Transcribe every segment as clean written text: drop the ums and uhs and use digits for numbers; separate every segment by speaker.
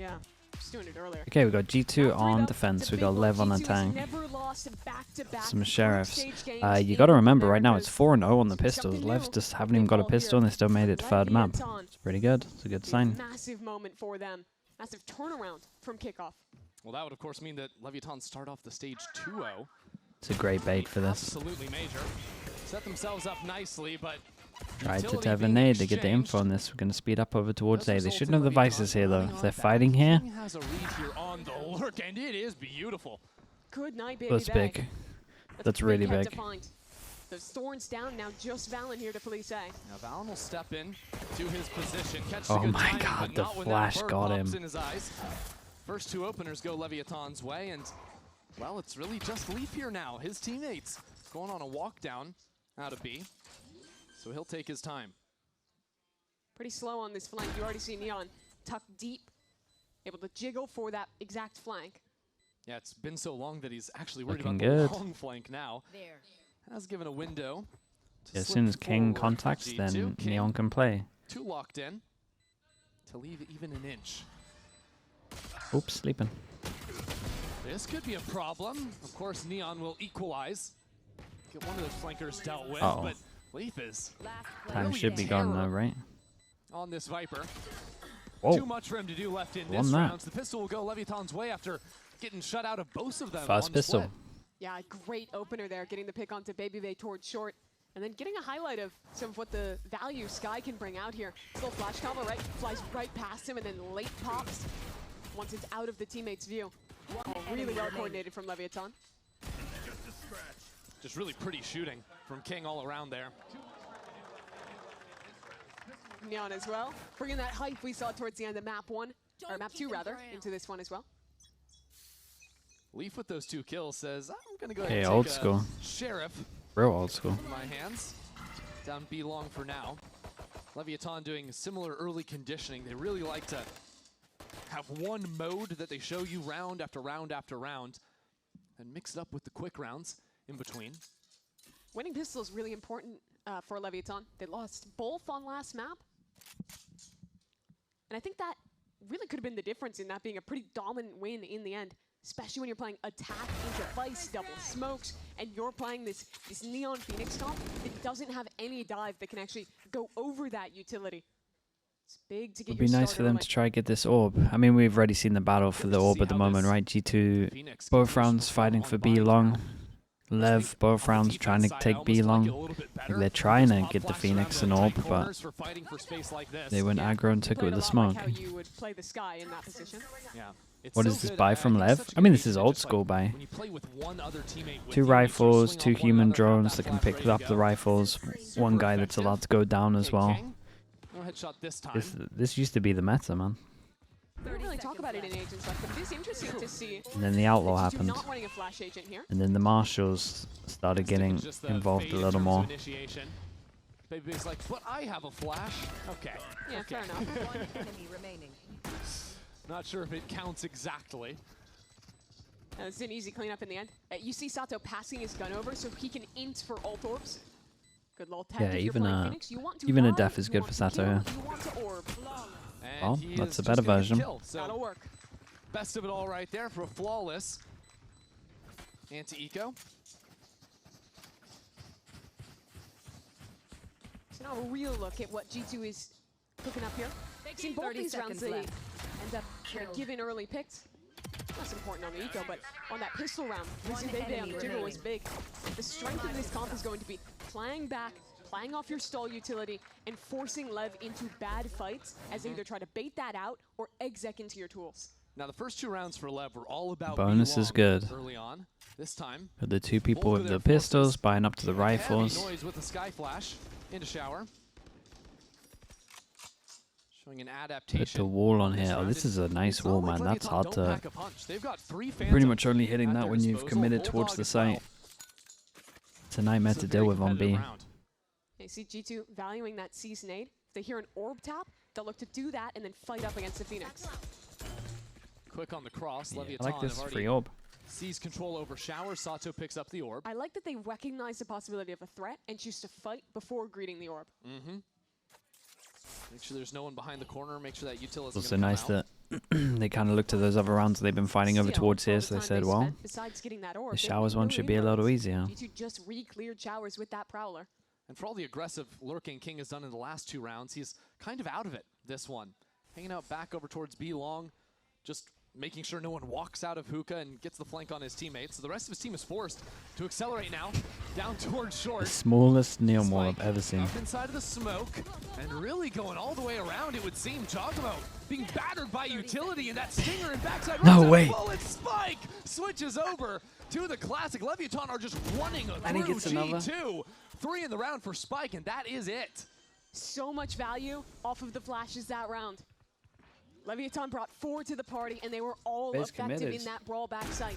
Speaker 1: Yeah, just doing it earlier.
Speaker 2: Okay, we got G2 on defense. We got LEV on attack. Some sheriffs. You got to remember, right now it's 4-0 on the pistols. LEVs just haven't even got a pistol, and they still made it third map. It's pretty good. It's a good sign.
Speaker 1: Massive moment for them. Massive turnaround from kickoff.
Speaker 3: Well, that would of course mean that Leviatan start off the stage 2-0.
Speaker 2: It's a great bait for this.
Speaker 3: Absolutely major. Set themselves up nicely, but
Speaker 2: right to have a nade. They get the info on this. We're going to speed up over towards A. They shouldn't have the vices here though. If they're fighting here,
Speaker 3: has a read here on the lurk, and it is beautiful.
Speaker 1: Good night, baby.
Speaker 2: that's big. That's really big.
Speaker 1: Those thorns down now. Just Valen here to police A.
Speaker 3: Now Valen will step in to his position.
Speaker 2: Oh my God, the flash got him.
Speaker 3: In his eyes. First two openers go Leviatan's way, and well, it's really just Leaf here now. His teammates going on a walk down out of B, so he'll take his time.
Speaker 1: Pretty slow on this flank. You already see Neon tucked deep, able to jiggle for that exact flank.
Speaker 3: Yeah, it's been so long that he's actually worried
Speaker 2: Looking
Speaker 3: about
Speaker 2: good.
Speaker 3: the long flank now. Has given a window.
Speaker 2: As soon as King contacts, then Neon can play.
Speaker 3: Two locked in to leave even an inch.
Speaker 2: Oops, sleeping.
Speaker 3: This could be a problem. Of course, Neon will equalize. Get one of those flankers dealt with, but Leaf is
Speaker 2: Time should be gone though, right?
Speaker 3: on this Viper.
Speaker 2: Whoa.
Speaker 3: Too much for him to do left in this round. The pistol will go Leviatan's way after getting shut out of both of them.
Speaker 2: Fast pistol.
Speaker 1: Yeah, great opener there, getting the pick onto Baby Bay towards short. And then getting a highlight of some of what the value Sky can bring out here. Little flash combo, right? Flies right past him and then late pops once it's out of the teammate's view. Oh, really well coordinated from Leviatan.
Speaker 3: Just really pretty shooting from King all around there.
Speaker 1: Neon as well, bringing that hype we saw towards the end of map 1, or map 2 rather, into this one as well.
Speaker 3: Leaf with those 2 kills says, I'm gonna go ahead and
Speaker 2: old
Speaker 3: take
Speaker 2: school.
Speaker 3: Sheriff.
Speaker 2: Real old school.
Speaker 3: In my hands. Down B long for now. Leviatan doing similar early conditioning. They really like to have one mode that they show you round after round after round, and mix it up with the quick rounds in between.
Speaker 1: Winning pistol is really important for Leviatan. They lost both on last map. And I think that really could have been the difference in that being a pretty dominant win in the end, especially when you're playing attack into Vice, double smokes, and you're playing this Neon Phoenix comp that doesn't have any dive that can actually go over that utility. It's big to get
Speaker 2: It'd be nice for them to try and get this orb. I mean, we've already seen the battle for the orb at the moment, right? G2, both rounds fighting for B long. LEV, both rounds trying to take B long. They're trying to get the Phoenix and orb, but they went aggro and took it with the smoke. What is this buy from LEV? I mean, this is old school buy. 2 rifles, 2 human drones that can pick up the rifles, 1 guy that's allowed to go down as well. This used to be the meta, man.
Speaker 1: We don't really talk about it in Agents Left, but it is interesting to see.
Speaker 2: And then the outlaw happened.
Speaker 1: Not wanting a flash agent here.
Speaker 2: And then the marshals started getting involved a little more.
Speaker 3: Baby's like, but I have a flash. Okay.
Speaker 1: Yeah, fair enough.
Speaker 3: Not sure if it counts exactly.
Speaker 1: It's an easy cleanup in the end. You see Sato passing his gun over so he can int for ult orbs. Good little tech.
Speaker 2: Yeah, even a death is good for Sato. Yeah. Well, that's a better version.
Speaker 3: That'll work. Best of it all right there for a flawless anti-eco.
Speaker 1: So now a real look at what G2 is cooking up here. In both these rounds, they end up giving early picks. That's important on the eco, but on that pistol round, losing Bebe on the jiggle was big. The strength of this comp is going to be playing back, playing off your stall utility, and forcing LEV into bad fights as they either try to bait that out or exec into your tools.
Speaker 3: Now the first 2 rounds for LEV were all about
Speaker 2: bonus is good.
Speaker 3: Early on. This time,
Speaker 2: the 2 people with the pistols buying up to the rifles.
Speaker 3: Noise with the sky flash into shower. Showing an adaptation.
Speaker 2: Put the wall on here. Oh, this is a nice wall, man. That's hard to. Pretty much only hitting that when you've committed towards the site. It's a nightmare to deal with on B.
Speaker 1: You see G2 valuing that C's nade. If they hear an orb tap, they'll look to do that and then fight up against the Phoenix.
Speaker 3: Quick on the cross.
Speaker 2: Yeah, I like this free orb.
Speaker 3: Sees control over shower. Sato picks up the orb.
Speaker 1: I like that they recognize the possibility of a threat and choose to fight before greeting the orb.
Speaker 3: Make sure there's no one behind the corner. Make sure that util is
Speaker 2: also nice that they kind of looked at those other rounds they've been fighting over towards here, so they said, well, the Showers one should be a little easier.
Speaker 1: G2 just re-cleared Showers with that Prowler.
Speaker 3: And for all the aggressive lurking King has done in the last 2 rounds, he's kind of out of it this one. Hanging out back over towards B long, just making sure no one walks out of hookah and gets the flank on his teammates. So the rest of his team is forced to accelerate now, down towards short.
Speaker 2: The smallest neon wall I've ever seen.
Speaker 3: Up inside of the smoke, and really going all the way around, it would seem. Giacomo being battered by utility, and that stinger and backside.
Speaker 2: No way.
Speaker 3: Bullet Spike switches over to the classic. Leviathan are just running
Speaker 2: And he
Speaker 3: through
Speaker 2: gets another.
Speaker 3: G2. 3 in the round for Spike, and that is it.
Speaker 1: So much value off of the flashes that round. Leviathan brought 4 to the party, and they were all effective in that brawl backside.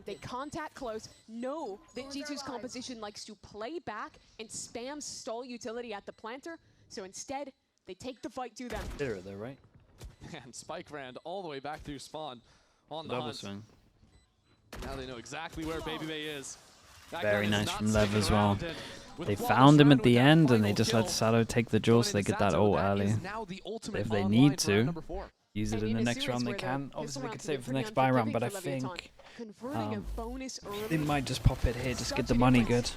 Speaker 1: They contact close, know that G2's composition likes to play back and spam stall utility at the planter, so instead, they take the fight to them.
Speaker 2: They're there, right?
Speaker 3: And Spike ran all the way back through spawn on the
Speaker 2: Double
Speaker 3: hunt.
Speaker 2: swing.
Speaker 3: Now they know exactly where Baby Bay is. That
Speaker 2: Very
Speaker 3: gun is
Speaker 2: nice
Speaker 3: not
Speaker 2: from Lev
Speaker 3: sticking
Speaker 2: as well.
Speaker 3: around, and with
Speaker 2: They
Speaker 3: a flawless
Speaker 2: found him
Speaker 3: round
Speaker 2: at the
Speaker 3: with that
Speaker 2: end, and they
Speaker 3: final
Speaker 2: just let
Speaker 3: kill.
Speaker 2: Sato take the jaw so they get that ult
Speaker 3: That
Speaker 2: early.
Speaker 3: is now the ultimate
Speaker 2: If they
Speaker 3: online
Speaker 2: need
Speaker 3: for round
Speaker 2: to,
Speaker 3: number 4.
Speaker 2: use it
Speaker 1: And
Speaker 2: in the
Speaker 1: a
Speaker 2: next
Speaker 1: series
Speaker 2: round they
Speaker 1: where the
Speaker 2: can.
Speaker 1: pistol
Speaker 2: Obviously, they
Speaker 1: rounds
Speaker 2: could
Speaker 1: have
Speaker 2: save it
Speaker 1: been
Speaker 2: for the next
Speaker 1: pretty
Speaker 2: buy round, but I
Speaker 1: unforgiving for Leviathan.
Speaker 2: think
Speaker 1: Converting a bonus early.
Speaker 2: they might just pop it here, just get the money good.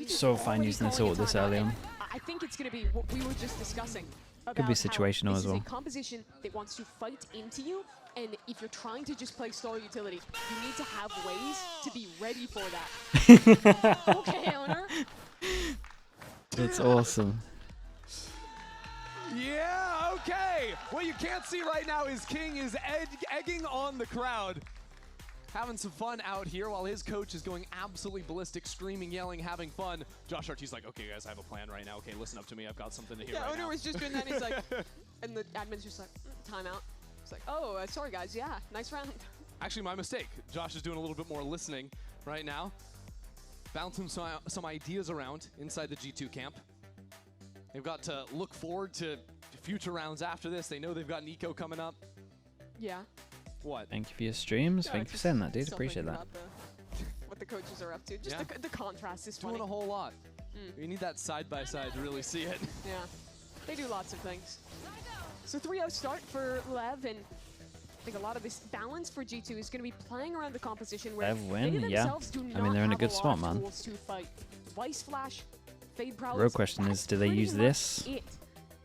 Speaker 2: So fine using this ult this early on.
Speaker 1: I think it's going to be what we were just discussing.
Speaker 2: Could be situational
Speaker 1: this
Speaker 2: as well.
Speaker 1: is a composition that wants to fight into you, and if you're trying to just play stall utility, you need to have ways to be ready for that. Okay, owner.
Speaker 2: It's awesome.
Speaker 3: Yeah, okay. What you can't see right now is King is egging on the crowd. Having some fun out here while his coach is going absolutely ballistic, screaming, yelling, having fun. Josh Archie's like, okay, guys, I have a plan right now. Okay, listen up to me. I've got something to hear right
Speaker 1: owner
Speaker 3: now.
Speaker 1: was just doing that. And he's like, and the admin's just like, timeout. It's like, oh, sorry, guys. Yeah, nice round.
Speaker 3: Actually, my mistake. Josh is doing a little bit more listening right now. Bouncing some ideas around inside the G2 camp. They've got to look forward to future rounds after this. They know they've got Nico coming up.
Speaker 1: Yeah.
Speaker 3: What?
Speaker 2: Thank you for your streams. Thank you for saying that, dude. Appreciate that.
Speaker 1: What the coaches are up to. Just the contrast is funny.
Speaker 3: Doing a whole lot. You need that side-by-side to really see it.
Speaker 1: Yeah. They do lots of things. So 3-0 start for Lev, and I think a lot of this balance for G2 is going to be playing around the composition where
Speaker 2: Lev win,
Speaker 1: they
Speaker 2: yeah.
Speaker 1: themselves do
Speaker 2: I mean, they're in a
Speaker 1: not
Speaker 2: good
Speaker 1: have
Speaker 2: spot,
Speaker 1: lot of
Speaker 2: man.
Speaker 1: tools to fight. Vice Flash, Fade Prowlers,
Speaker 2: Real question
Speaker 1: that's
Speaker 2: is, do they
Speaker 1: pretty
Speaker 2: use
Speaker 1: much
Speaker 2: this?
Speaker 1: it.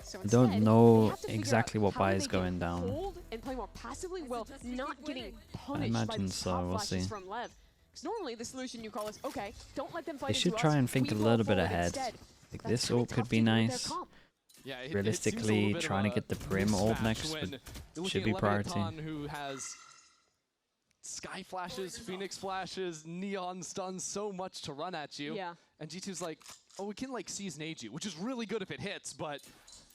Speaker 1: So
Speaker 2: I don't
Speaker 1: instead,
Speaker 2: know
Speaker 1: they have to figure
Speaker 2: exactly
Speaker 1: out
Speaker 2: what
Speaker 1: how
Speaker 2: buy
Speaker 1: they
Speaker 2: is
Speaker 1: can
Speaker 2: going down.
Speaker 1: hold and play more passively while not getting punished by
Speaker 2: imagine
Speaker 1: these
Speaker 2: so,
Speaker 1: top
Speaker 2: we'll
Speaker 1: flashes
Speaker 2: see.
Speaker 1: from Lev. Because normally the solution you call is, okay, don't let them fight
Speaker 2: They should
Speaker 1: into
Speaker 2: try
Speaker 1: us,
Speaker 2: and think
Speaker 1: we
Speaker 2: a
Speaker 1: roll
Speaker 2: little bit
Speaker 1: forward
Speaker 2: ahead.
Speaker 1: instead.
Speaker 2: Like
Speaker 1: That's
Speaker 2: this
Speaker 1: kinda
Speaker 2: ult
Speaker 1: tough
Speaker 2: could
Speaker 1: to
Speaker 2: be
Speaker 1: do with their
Speaker 2: nice.
Speaker 1: comp.
Speaker 3: Yeah, it
Speaker 2: Realistically,
Speaker 3: seems a little bit
Speaker 2: trying to
Speaker 3: of
Speaker 2: get the
Speaker 3: a
Speaker 2: Brim ult
Speaker 3: mismatch
Speaker 2: next
Speaker 3: when
Speaker 2: would-
Speaker 3: you're
Speaker 2: should
Speaker 3: looking
Speaker 2: be
Speaker 3: at
Speaker 2: priority.
Speaker 3: Leviathan, who has Sky Flashes, Phoenix Flashes, Neon Stuns, so much to run at you.
Speaker 1: Yeah.
Speaker 3: And G2's like, oh, we can like Season Age you, which is really good if it hits, but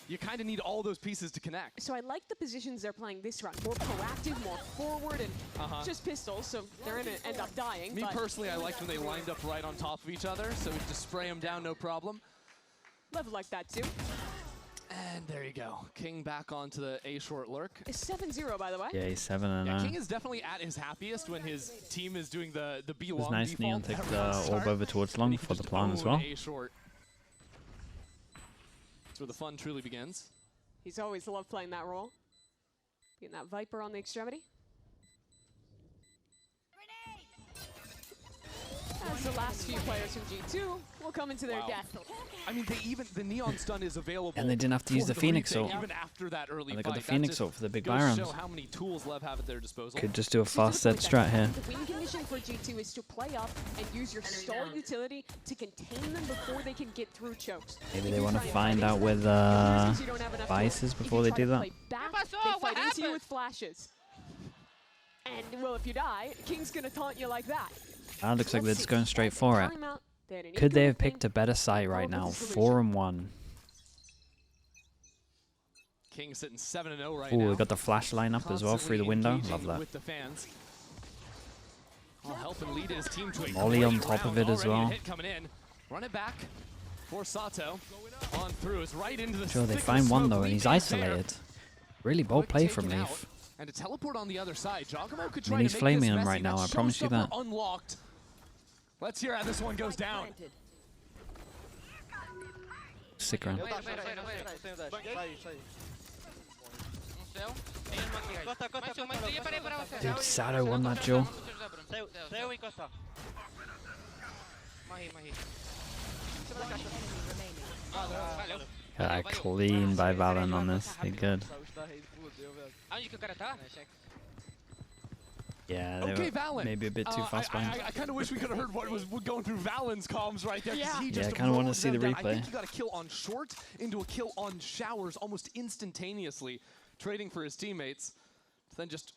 Speaker 3: you kind of need all those pieces to connect.
Speaker 1: So I like the positions they're playing this round. More proactive, more forward, and just pistols, so they're going to end up dying.
Speaker 3: Me
Speaker 1: but
Speaker 3: personally, I liked when they lined up right on top of each other, so we just spray them down, no problem.
Speaker 1: Lev like that too.
Speaker 3: And there you go. King back onto the A short lurk.
Speaker 1: It's 7-0, by the way.
Speaker 2: Yeah, he's 7-0.
Speaker 3: Yeah, King is definitely at his happiest when his team is doing the B
Speaker 2: It was
Speaker 3: long
Speaker 2: nice
Speaker 3: default
Speaker 2: Neon take
Speaker 3: every
Speaker 2: the
Speaker 3: start,
Speaker 2: orb over towards
Speaker 3: and
Speaker 2: long
Speaker 3: he can
Speaker 2: for the
Speaker 3: just
Speaker 2: plan as
Speaker 3: own
Speaker 2: well.
Speaker 3: A short. That's where the fun truly begins.
Speaker 1: He's always loved playing that role. Getting that Viper on the extremity. As the last few players from G2 will come into their death.
Speaker 3: I mean, the Neon Stun is available.
Speaker 2: And they didn't have to use
Speaker 3: for
Speaker 2: the Phoenix
Speaker 3: retake,
Speaker 2: ult.
Speaker 3: even after that early
Speaker 2: And they got the
Speaker 3: fight. That
Speaker 2: Phoenix
Speaker 3: just
Speaker 2: ult for the big
Speaker 3: goes
Speaker 2: buy
Speaker 3: to show
Speaker 2: rounds.
Speaker 3: how many tools Lev have at their disposal.
Speaker 2: Could just do a fast set strat here.
Speaker 1: The win condition for G2 is to play up and use your stall utility to contain them before they can get through chokes.
Speaker 2: Maybe
Speaker 1: If
Speaker 2: they
Speaker 1: you
Speaker 2: want to
Speaker 1: try and
Speaker 2: find
Speaker 1: fight
Speaker 2: out
Speaker 1: into
Speaker 2: where
Speaker 1: them,
Speaker 2: the
Speaker 1: you don't have enough
Speaker 2: Vice
Speaker 1: tools.
Speaker 2: is
Speaker 1: If you
Speaker 2: before they
Speaker 1: try
Speaker 2: do
Speaker 1: to
Speaker 2: that.
Speaker 1: play back, they fight into you with flashes. And, well, if you die, King's going to taunt you like that.
Speaker 2: Looks like they're
Speaker 1: Let's
Speaker 2: just
Speaker 1: see.
Speaker 2: going straight for it.
Speaker 1: Timeout. They had an
Speaker 2: Could they
Speaker 1: eco
Speaker 2: have
Speaker 1: thing.
Speaker 2: picked a better site right
Speaker 1: Come up
Speaker 2: now?
Speaker 1: with a solution.
Speaker 2: 4-1.
Speaker 3: King sitting 7-0 right
Speaker 2: Oh,
Speaker 3: now.
Speaker 2: we got the flash line up as well through the window.
Speaker 3: Constantly
Speaker 2: Love that.
Speaker 3: with the fans. I'll help and lead his team to a
Speaker 2: Molly
Speaker 3: great
Speaker 2: on top of
Speaker 3: round.
Speaker 2: it as
Speaker 3: Already a
Speaker 2: well.
Speaker 3: hit coming in. Run it back for Sato. On through. It's right into the
Speaker 2: Sure, they
Speaker 3: thick of
Speaker 2: find one
Speaker 3: smoke.
Speaker 2: though, and he's
Speaker 3: Leaf is there.
Speaker 2: isolated. Really bold play from
Speaker 3: Taken out.
Speaker 2: Leaf.
Speaker 3: And to teleport on the other side, Giacomo could
Speaker 2: I
Speaker 3: try
Speaker 2: mean, he's
Speaker 3: to make
Speaker 2: flaming
Speaker 3: this
Speaker 2: him
Speaker 3: messy.
Speaker 2: right now,
Speaker 3: That
Speaker 2: I promise you that.
Speaker 3: showstopper Unlocked. Let's hear how this one goes down.
Speaker 2: Stick around. Dude, Sato won that duel. Clean by VALORANT on this. They're good. Yeah, they were maybe a bit too fast by him.
Speaker 3: I kind of wish we could have heard what was going through Valorant's comms right there.
Speaker 1: Yeah,
Speaker 3: he just
Speaker 2: I kind of want to see the replay.
Speaker 3: I think he got a kill on short into a kill on showers almost instantaneously, trading for his teammates, then just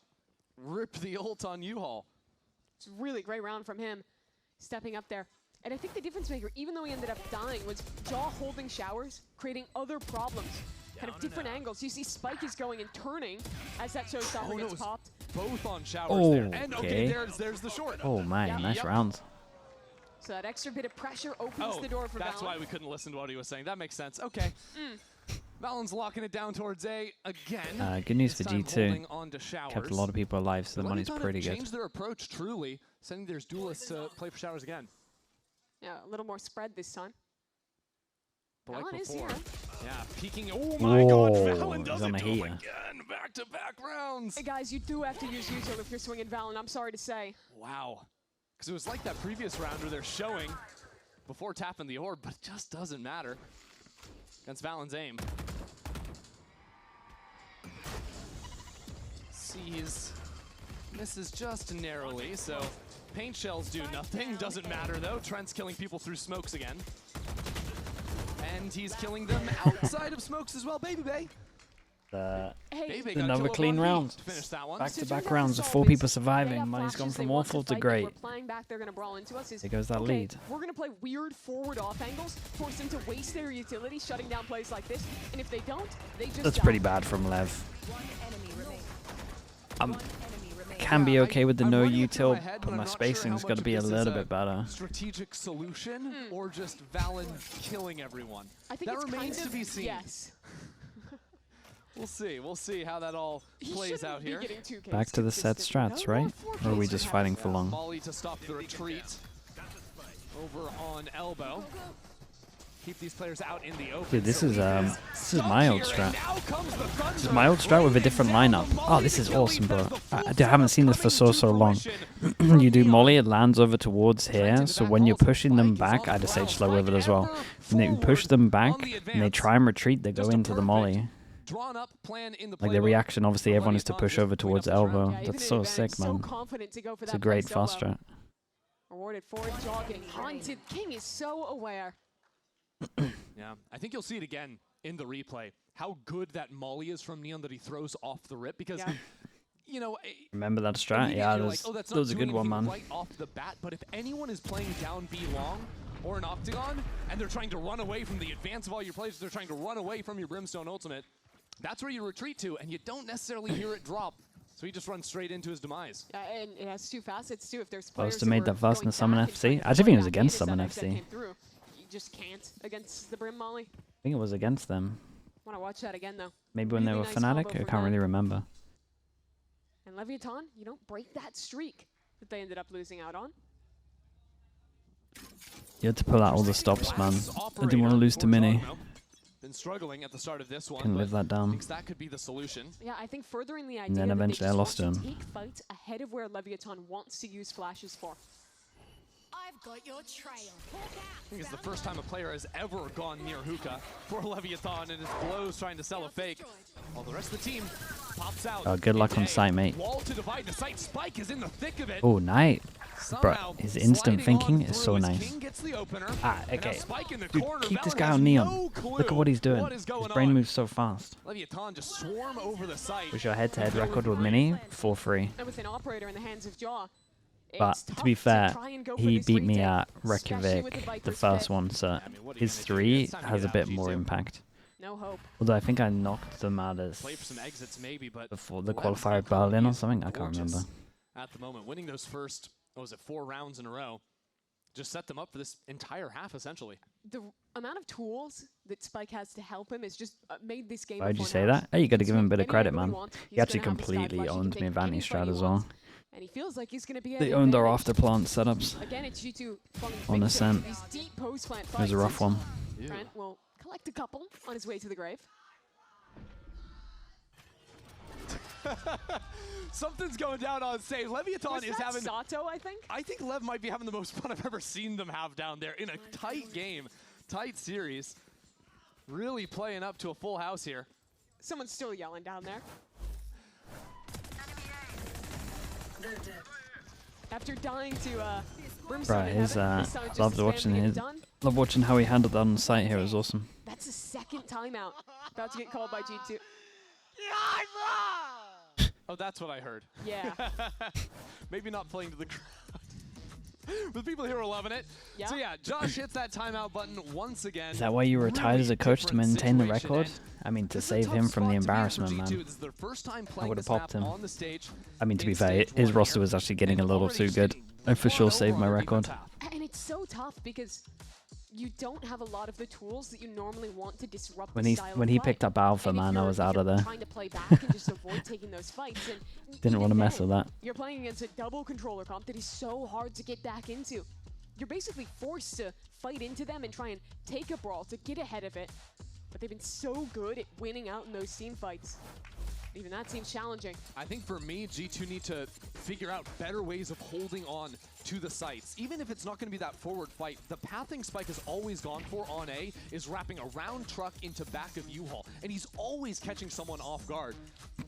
Speaker 3: rip the ult on U-Haul.
Speaker 1: It's a really great round from him, stepping up there. And I think the difference maker, even though he ended up dying, was Jaw holding showers, creating other problems. Kind of different angles. You see Spike is going and turning as that showstopper gets popped.
Speaker 3: Both on showers there. And okay, there's the short.
Speaker 2: Oh man, nice rounds.
Speaker 1: So that extra bit of pressure opens the door for
Speaker 3: that's
Speaker 1: VALORANT.
Speaker 3: why we couldn't listen to what he was saying. That makes sense. Okay. VALORANT's locking it down towards A again.
Speaker 2: Good news for G2.
Speaker 3: On to showers.
Speaker 2: Kept a lot of people alive, so the money's pretty good.
Speaker 3: Changed their approach truly, sending their duelists to play for showers again.
Speaker 1: Yeah, a little more spread this time.
Speaker 3: But
Speaker 1: VALORANT is here.
Speaker 3: Yeah, peeking. Oh my God,
Speaker 2: Whoa,
Speaker 3: VALORANT does
Speaker 2: he's on
Speaker 3: it
Speaker 2: a
Speaker 3: to him
Speaker 2: heater.
Speaker 3: again. Back-to-back rounds.
Speaker 1: Hey guys, you do have to use util if you're swinging VALORANT, I'm sorry to say.
Speaker 3: Wow. Because it was like that previous round where they're showing before tapping the orb, but it just doesn't matter against VALORANT's aim. Sees, misses just narrowly, so paint shells do nothing. Doesn't matter though. Trent's killing people through smokes again. And he's killing them outside of smokes as well. Baby Bay.
Speaker 2: Another clean round. Back-to-back rounds of 4 people surviving. Money's gone from awful to great. There goes that lead.
Speaker 1: We're going to play weird forward-off angles, force them to waste their utility, shutting down plays like this. And if they don't, they just
Speaker 2: That's pretty bad from Lev. Can be okay with the no util, but my spacing's got to be a little bit better.
Speaker 3: Strategic solution or just VALORANT killing everyone?
Speaker 1: I think
Speaker 3: that
Speaker 1: it's
Speaker 3: remains
Speaker 1: kind of,
Speaker 3: to be seen.
Speaker 1: Yes.
Speaker 3: We'll see how that all plays out here.
Speaker 2: Back to the set strats, right? Or are we just fighting for long?
Speaker 3: Molly to stop the retreat over on elbow. Keep these players out in the open.
Speaker 2: Dude, this is my old strat. This is my old strat with a different lineup. Oh, this is awesome, bro. I haven't seen this for so long. You do molly, it lands over towards here, so when you're pushing them back, I just stage slow with it as well. When you push them back and they try and retreat, they go into the molly. Like the reaction, obviously, everyone is to push over towards elbow. That's so sick, man. It's a great fast strat.
Speaker 1: Rewarded for it, Jaw getting haunted. King is so aware.
Speaker 3: Yeah, I think you'll see it again in the replay. How good that molly is from Neon that he throws off the rip, because you know.
Speaker 2: Remember that strat? Yeah, that was a good one, man.
Speaker 3: Right off the bat, but if anyone is playing down B long or an octagon and they're trying to run away from the advance of all your plays, they're trying to run away from your Brimstone ultimate. That's where you retreat to, and you don't necessarily hear it drop. So he just runs straight into his demise.
Speaker 1: And it has 2 facets too. If there's
Speaker 2: supposed to make that fast in the Summon FC. I think it was against Summon FC.
Speaker 1: You just can't against the Brim Molly.
Speaker 2: I think it was against them.
Speaker 1: Want to watch that again though.
Speaker 2: Maybe when they were Fnatic? I can't really remember.
Speaker 1: And LEVIATAN, you don't break that streak that they ended up losing out on.
Speaker 2: You had to pull out all the stops, man. I didn't want to lose to Mini.
Speaker 3: Been struggling at the start of this one.
Speaker 2: Can live that down.
Speaker 3: That could be the solution.
Speaker 1: Yeah, I think furthering the idea
Speaker 2: and then eventually I lost him.
Speaker 1: Take fights ahead of where LEVIATAN wants to use flashes for.
Speaker 4: I've got your trail.
Speaker 3: I think it's the first time a player has ever gone near hookah for LEVIATAN, and his blows trying to sell a fake. While the rest of the team pops out.
Speaker 2: Oh, good luck on site, mate.
Speaker 3: Wall to divide the site. Spike is in the thick of it.
Speaker 2: Oh, nice. Bro, his instant thinking is so nice. Okay. Dude, keep this guy on Neon. Look at what he's doing. His brain moves so fast.
Speaker 3: LEVIATAN just swarm over the site.
Speaker 2: Was your head-to-head record with Mini? 4-3.
Speaker 1: And with an operator in the hands of Jaw.
Speaker 2: But to be fair, he beat me at Reykjavik, the first one, so his 3 has a bit more impact.
Speaker 1: No hope.
Speaker 2: Although I think I knocked them out as before the qualifier at Berlin or something, I can't remember.
Speaker 3: At the moment, winning those first, what was it, 4 rounds in a row, just set them up for this entire half, essentially.
Speaker 1: The amount of tools that Spike has to help him is just made this game.
Speaker 2: Why'd you say that? Hey, you got to give him a bit of credit, man. He actually completely owned me Vanity strat as well.
Speaker 1: And he feels like he's going to be.
Speaker 2: They owned our after plant setups.
Speaker 1: Again, it's G2
Speaker 2: on Ascent. It was a rough one.
Speaker 1: Trent will collect a couple on his way to the grave.
Speaker 3: Something's going down on stage. LEVIATAN is having...
Speaker 1: Sato, I think?
Speaker 3: I think Lev might be having the most fun I've ever seen them have down there in a tight game, tight series. Really playing up to a full house here.
Speaker 1: Someone's still yelling down there. After dying to Brimstone,
Speaker 2: loved watching how he handled that on the site here. It was awesome.
Speaker 1: That's a second timeout about to get called by G2.
Speaker 3: Oh, that's what I heard.
Speaker 1: Yeah.
Speaker 3: Maybe not playing to the crowd. But people here are loving it. Yeah. So yeah, Josh hits that timeout button once again.
Speaker 2: Is that why you were retired as a coach, to maintain the record? I mean, to save him from the embarrassment, man. I would have popped him. I mean, to be fair, his roster was actually getting a little too good. I for sure saved my record.
Speaker 1: And it's so tough because you don't have a lot of the tools that you normally want to disrupt
Speaker 2: when he picked up Alpha, man, I was out of there.
Speaker 1: Trying to play back and just avoid taking those fights, and
Speaker 2: didn't want to mess with that.
Speaker 1: You're playing against a double controller comp that is so hard to get back into. You're basically forced to fight into them and try and take a brawl to get ahead of it. But they've been so good at winning out in those team fights. Even that seems challenging.
Speaker 3: I think for me, G2 need to figure out better ways of holding on to the sites. Even if it's not going to be that forward fight, the pathing Spike has always gone for on A is wrapping around truck into back of U-Haul. And he's always catching someone off guard.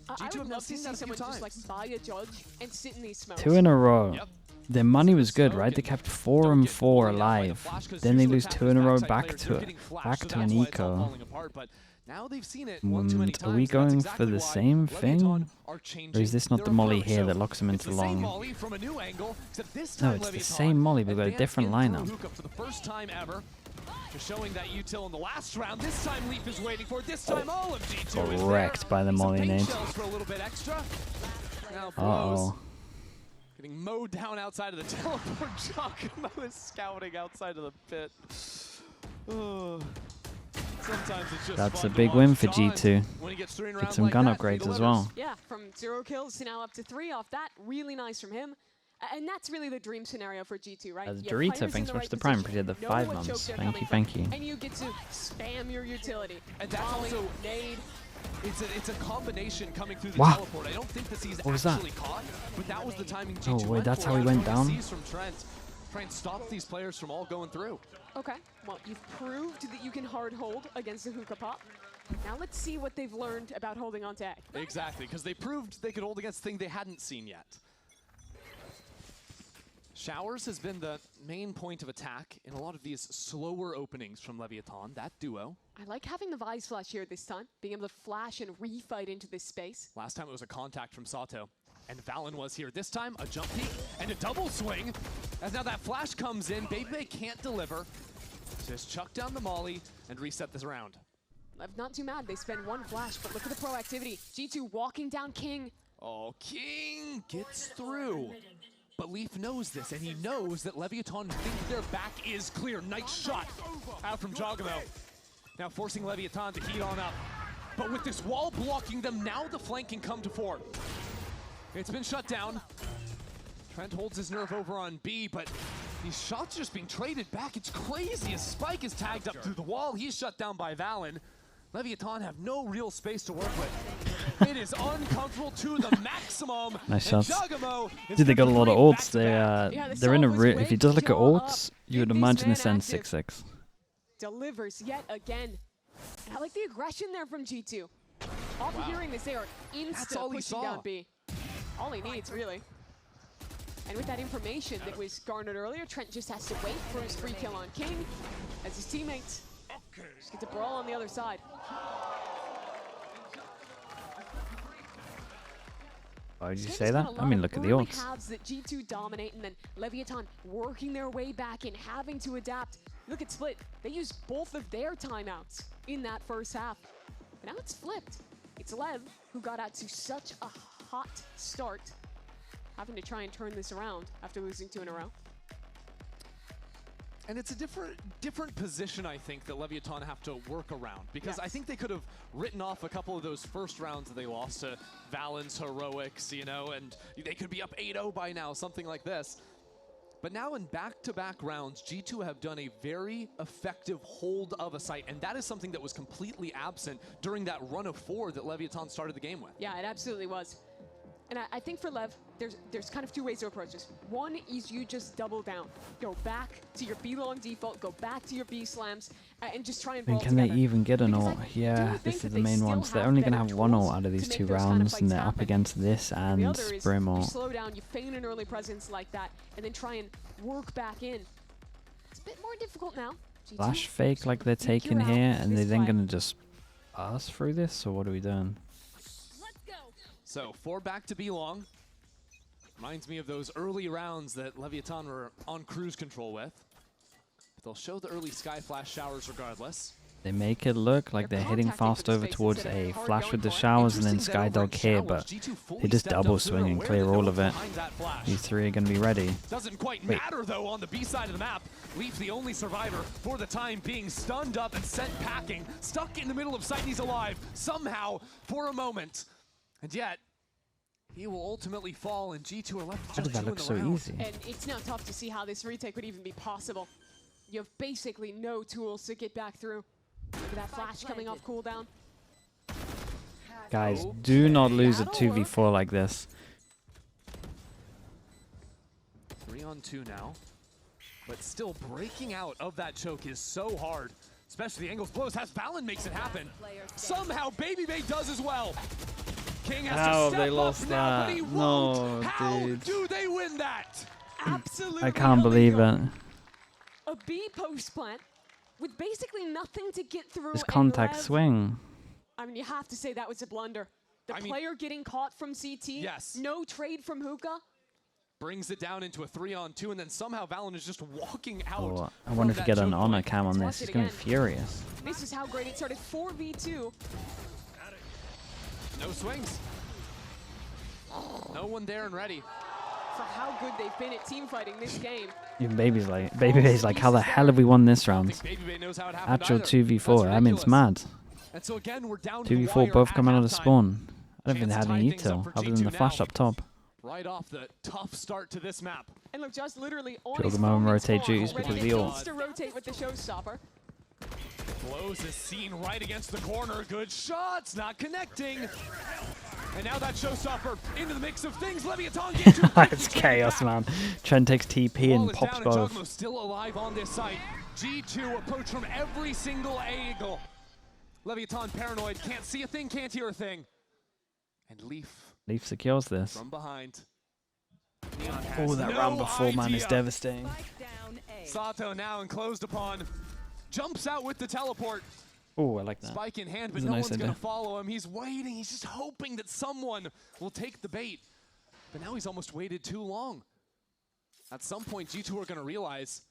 Speaker 1: G2 have not seen that someone just like buy a judge and sit in these smokes.
Speaker 2: 2 in a row. Yep. Their money was good, right? They kept 4 and 4 alive. Then they lose 2 in a row back to an eco.
Speaker 3: Now they've seen it
Speaker 2: are we going for the same thing? Or is this not the molly here that locks him into long? No, it's the same molly, but we've got a different lineup.
Speaker 3: For the first time ever. Just showing that util in the last round. This time Leaf is waiting for it. This time all of G2 is
Speaker 2: wrecked by the molly nade.
Speaker 3: Uh-oh. Getting mowed down outside of the teleport. Giacomo is scouting outside of the pit.
Speaker 2: That's a big win for G2. Get some gun upgrades as well.
Speaker 1: Yeah, from 0 kills to now up to 3 off that. Really nice from him. And that's really the dream scenario for G2, right?
Speaker 2: Dorito, thanks so much to the Prime. Appreciate the 5 months. Thank you.
Speaker 1: And you get to spam your utility.
Speaker 3: And that's also nade. It's a combination coming through the teleport. I don't think that he's actually caught, but that was the timing G2
Speaker 2: wait, that's how he went down?
Speaker 3: From Trent. Try and stop these players from all going through.
Speaker 1: Okay, well, you've proved that you can hard hold against the hookah pop. Now let's see what they've learned about holding on to A.
Speaker 3: Exactly, because they proved they could hold against things they hadn't seen yet. Showers has been the main point of attack in a lot of these slower openings from LEVIATAN, that duo.
Speaker 1: I like having the Vise Flash here this time, being able to flash and refight into this space.
Speaker 3: Last time it was a contact from Sato. And Valen was here this time, a jump peek and a double swing. As now that flash comes in, Baby can't deliver. Just chuck down the molly and reset this round.
Speaker 1: I'm not too mad, they spend 1 flash, but look at the proactivity. G2 walking down King.
Speaker 3: Oh, King gets through. But Leaf knows this, and he knows that LEVIATAN think their back is clear. Nice shot out from Giacomo. Now forcing LEVIATAN to heat on up. But with this wall blocking them, now the flank can come to 4. It's been shut down. Trent holds his nerve over on B, but these shots just being traded back. It's crazy as Spike is tagged up through the wall. He's shut down by Valen. LEVIATAN have no real space to work with. It is uncomfortable to the maximum.
Speaker 2: Nice shots. Dude, they got a lot of ults. They're in a if you just look at ults, you would imagine this ends 6-6.
Speaker 1: Delivers yet again. And I like the aggression there from G2. After hearing this, they are insta pushing down B. All he needs, really. And with that information that was garnered earlier, Trent just has to wait for his free kill on King as his teammates just get to brawl on the other side.
Speaker 2: Why did you say that? I mean, look at the ults.
Speaker 1: Halves that G2 dominate, and then LEVIATAN working their way back and having to adapt. Look at Split. They used both of their timeouts in that first half. But now it's flipped. It's Lev who got out to such a hot start, having to try and turn this around after losing 2 in a row.
Speaker 3: And it's a different position, I think, that LEVIATAN have to work around. Because I think they could have written off a couple of those first rounds that they lost to Valen's Heroics, you know, and they could be up 8-0 by now, something like this. But now in back-to-back rounds, G2 have done a very effective hold of a site, and that is something that was completely absent during that run of 4 that LEVIATAN started the game with.
Speaker 1: Yeah, it absolutely was. And I think for Lev, there's kind of 2 ways to approach this. One is you just double down. Go back to your B-long default, go back to your B-slams, and just try and ball
Speaker 2: can
Speaker 1: together.
Speaker 2: they even get an
Speaker 1: Because
Speaker 2: ult?
Speaker 1: I
Speaker 2: Yeah,
Speaker 1: do
Speaker 2: this
Speaker 1: think
Speaker 2: is
Speaker 1: that
Speaker 2: the
Speaker 1: they
Speaker 2: main
Speaker 1: still
Speaker 2: one. So they're
Speaker 1: have
Speaker 2: only going to
Speaker 1: better
Speaker 2: have 1 ult
Speaker 1: tools
Speaker 2: out of these
Speaker 1: to
Speaker 2: 2
Speaker 1: make those kind of
Speaker 2: rounds, and
Speaker 1: fights
Speaker 2: they're up
Speaker 1: happen.
Speaker 2: against this
Speaker 1: And the
Speaker 2: and
Speaker 1: other is
Speaker 2: Brim
Speaker 1: you
Speaker 2: ult.
Speaker 1: slow down, you feign an early presence like that, and then try and work back in. It's a bit more difficult now. G2
Speaker 2: Flash fake like they're
Speaker 1: figure
Speaker 2: taking
Speaker 1: out
Speaker 2: here, and
Speaker 1: this
Speaker 2: they're then
Speaker 1: fight.
Speaker 2: going to just pass through this, or what are we doing?
Speaker 4: Let's go.
Speaker 3: So 4 back to be long. Reminds me of those early rounds that LEVIATAN were on cruise control with. But they'll show the early Sky Flash showers regardless.
Speaker 2: They make it look like they're heading fast over towards a flash with the showers and then Skydog here, but they just double swing and clear all of it. These 3 are going to be ready.
Speaker 3: Doesn't quite matter though on the B side of the map. Leaf, the only survivor for the time being, stunned up and sent packing. Stuck in the middle of sight, he's alive somehow for a moment. And yet, he will ultimately fall, and G2 are left
Speaker 2: How
Speaker 3: just
Speaker 2: did that
Speaker 3: 2
Speaker 2: look
Speaker 3: in the
Speaker 2: so
Speaker 3: round.
Speaker 2: easy?
Speaker 1: And it's now tough to see how this retake would even be possible. You have basically no tools to get back through. Look at that flash coming off cooldown.
Speaker 2: Guys, do not lose a
Speaker 1: That'll
Speaker 2: 2v4 like this.
Speaker 3: 3 on 2 now. But still breaking out of that choke is so hard. Especially the angles blows. Has Valen makes it happen. Somehow Baby Bay does as well. King has
Speaker 2: How
Speaker 3: to
Speaker 2: have
Speaker 3: step
Speaker 2: they
Speaker 3: up
Speaker 2: lost
Speaker 3: now, but
Speaker 2: that?
Speaker 3: he
Speaker 2: No,
Speaker 3: won't. How
Speaker 2: dude.
Speaker 3: do they win that?
Speaker 1: Absolutely
Speaker 2: I can't believe
Speaker 1: illegal.
Speaker 2: it.
Speaker 1: A B post plant with basically nothing to get through.
Speaker 2: This
Speaker 1: and
Speaker 2: contact
Speaker 1: Lev,
Speaker 2: swing.
Speaker 1: I mean, you have to say that was a blunder. The
Speaker 3: I mean,
Speaker 1: player getting caught from CT.
Speaker 3: Yes.
Speaker 1: No trade from Hookah.
Speaker 3: Brings it down into a 3 on 2, and then somehow Valen is just walking out.
Speaker 2: Oh, I wanted to
Speaker 3: from
Speaker 2: get
Speaker 3: that
Speaker 2: an
Speaker 3: choke
Speaker 2: honor
Speaker 3: point.
Speaker 2: cam on
Speaker 1: Let's
Speaker 2: this.
Speaker 1: watch
Speaker 2: He's
Speaker 1: it
Speaker 2: going to be
Speaker 1: again.
Speaker 2: furious.
Speaker 1: This is how great it started. 4v2.
Speaker 3: No swings. No one there and ready.
Speaker 1: For how good they've been at team fighting this game.
Speaker 2: Even Baby's like, how the hell have we won this
Speaker 3: I
Speaker 2: round?
Speaker 3: think Baby Bay knows how it happened
Speaker 2: Actual
Speaker 3: either.
Speaker 2: 2v4.
Speaker 3: That's
Speaker 2: I mean, it's
Speaker 3: ridiculous.
Speaker 2: mad.
Speaker 3: And so again, we're down to the
Speaker 2: 2v4
Speaker 3: wire
Speaker 2: both
Speaker 3: at
Speaker 2: coming out of
Speaker 3: halftime.
Speaker 2: spawn. I don't think they
Speaker 3: Chance
Speaker 2: had
Speaker 3: to
Speaker 2: any
Speaker 3: tie things up
Speaker 2: e-till,
Speaker 3: for
Speaker 2: other than the
Speaker 3: G2
Speaker 2: flash
Speaker 3: now.
Speaker 2: up top.
Speaker 3: Right off the tough start to this map.
Speaker 1: And look, just literally on
Speaker 2: Show
Speaker 1: his
Speaker 2: them how
Speaker 1: phone
Speaker 2: to
Speaker 1: in
Speaker 2: rotate
Speaker 1: spawn,
Speaker 2: juice
Speaker 1: ready
Speaker 2: because
Speaker 1: to
Speaker 2: the ult.
Speaker 1: insta-rotate with the showstopper.
Speaker 3: Blows is seen right against the corner. Good shots, not connecting. And now that showstopper into the mix of things. LEVIATAN gets to
Speaker 2: It's chaos, man. Trent takes TP
Speaker 3: Wall
Speaker 2: and
Speaker 3: is
Speaker 2: pops
Speaker 3: down,
Speaker 2: both.
Speaker 3: Jugmo still alive on this site. G2 approach from every single angle. LEVIATAN paranoid, can't see a thing, can't hear a thing. And Leaf
Speaker 2: Leaf secures this.
Speaker 3: from behind. Neon has
Speaker 2: Oh, that
Speaker 3: no
Speaker 2: round before, man, is
Speaker 3: idea.
Speaker 2: devastating.
Speaker 3: Sato now enclosed upon. Jumps out with the teleport.
Speaker 2: Oh, I like that.
Speaker 3: Spike in hand, but
Speaker 2: That's a
Speaker 3: no
Speaker 2: nice
Speaker 3: one's going
Speaker 2: idea.
Speaker 3: to follow him. He's waiting. He's just hoping that someone will take the bait. But now he's almost waited too long. At some point, G2 are going to realize,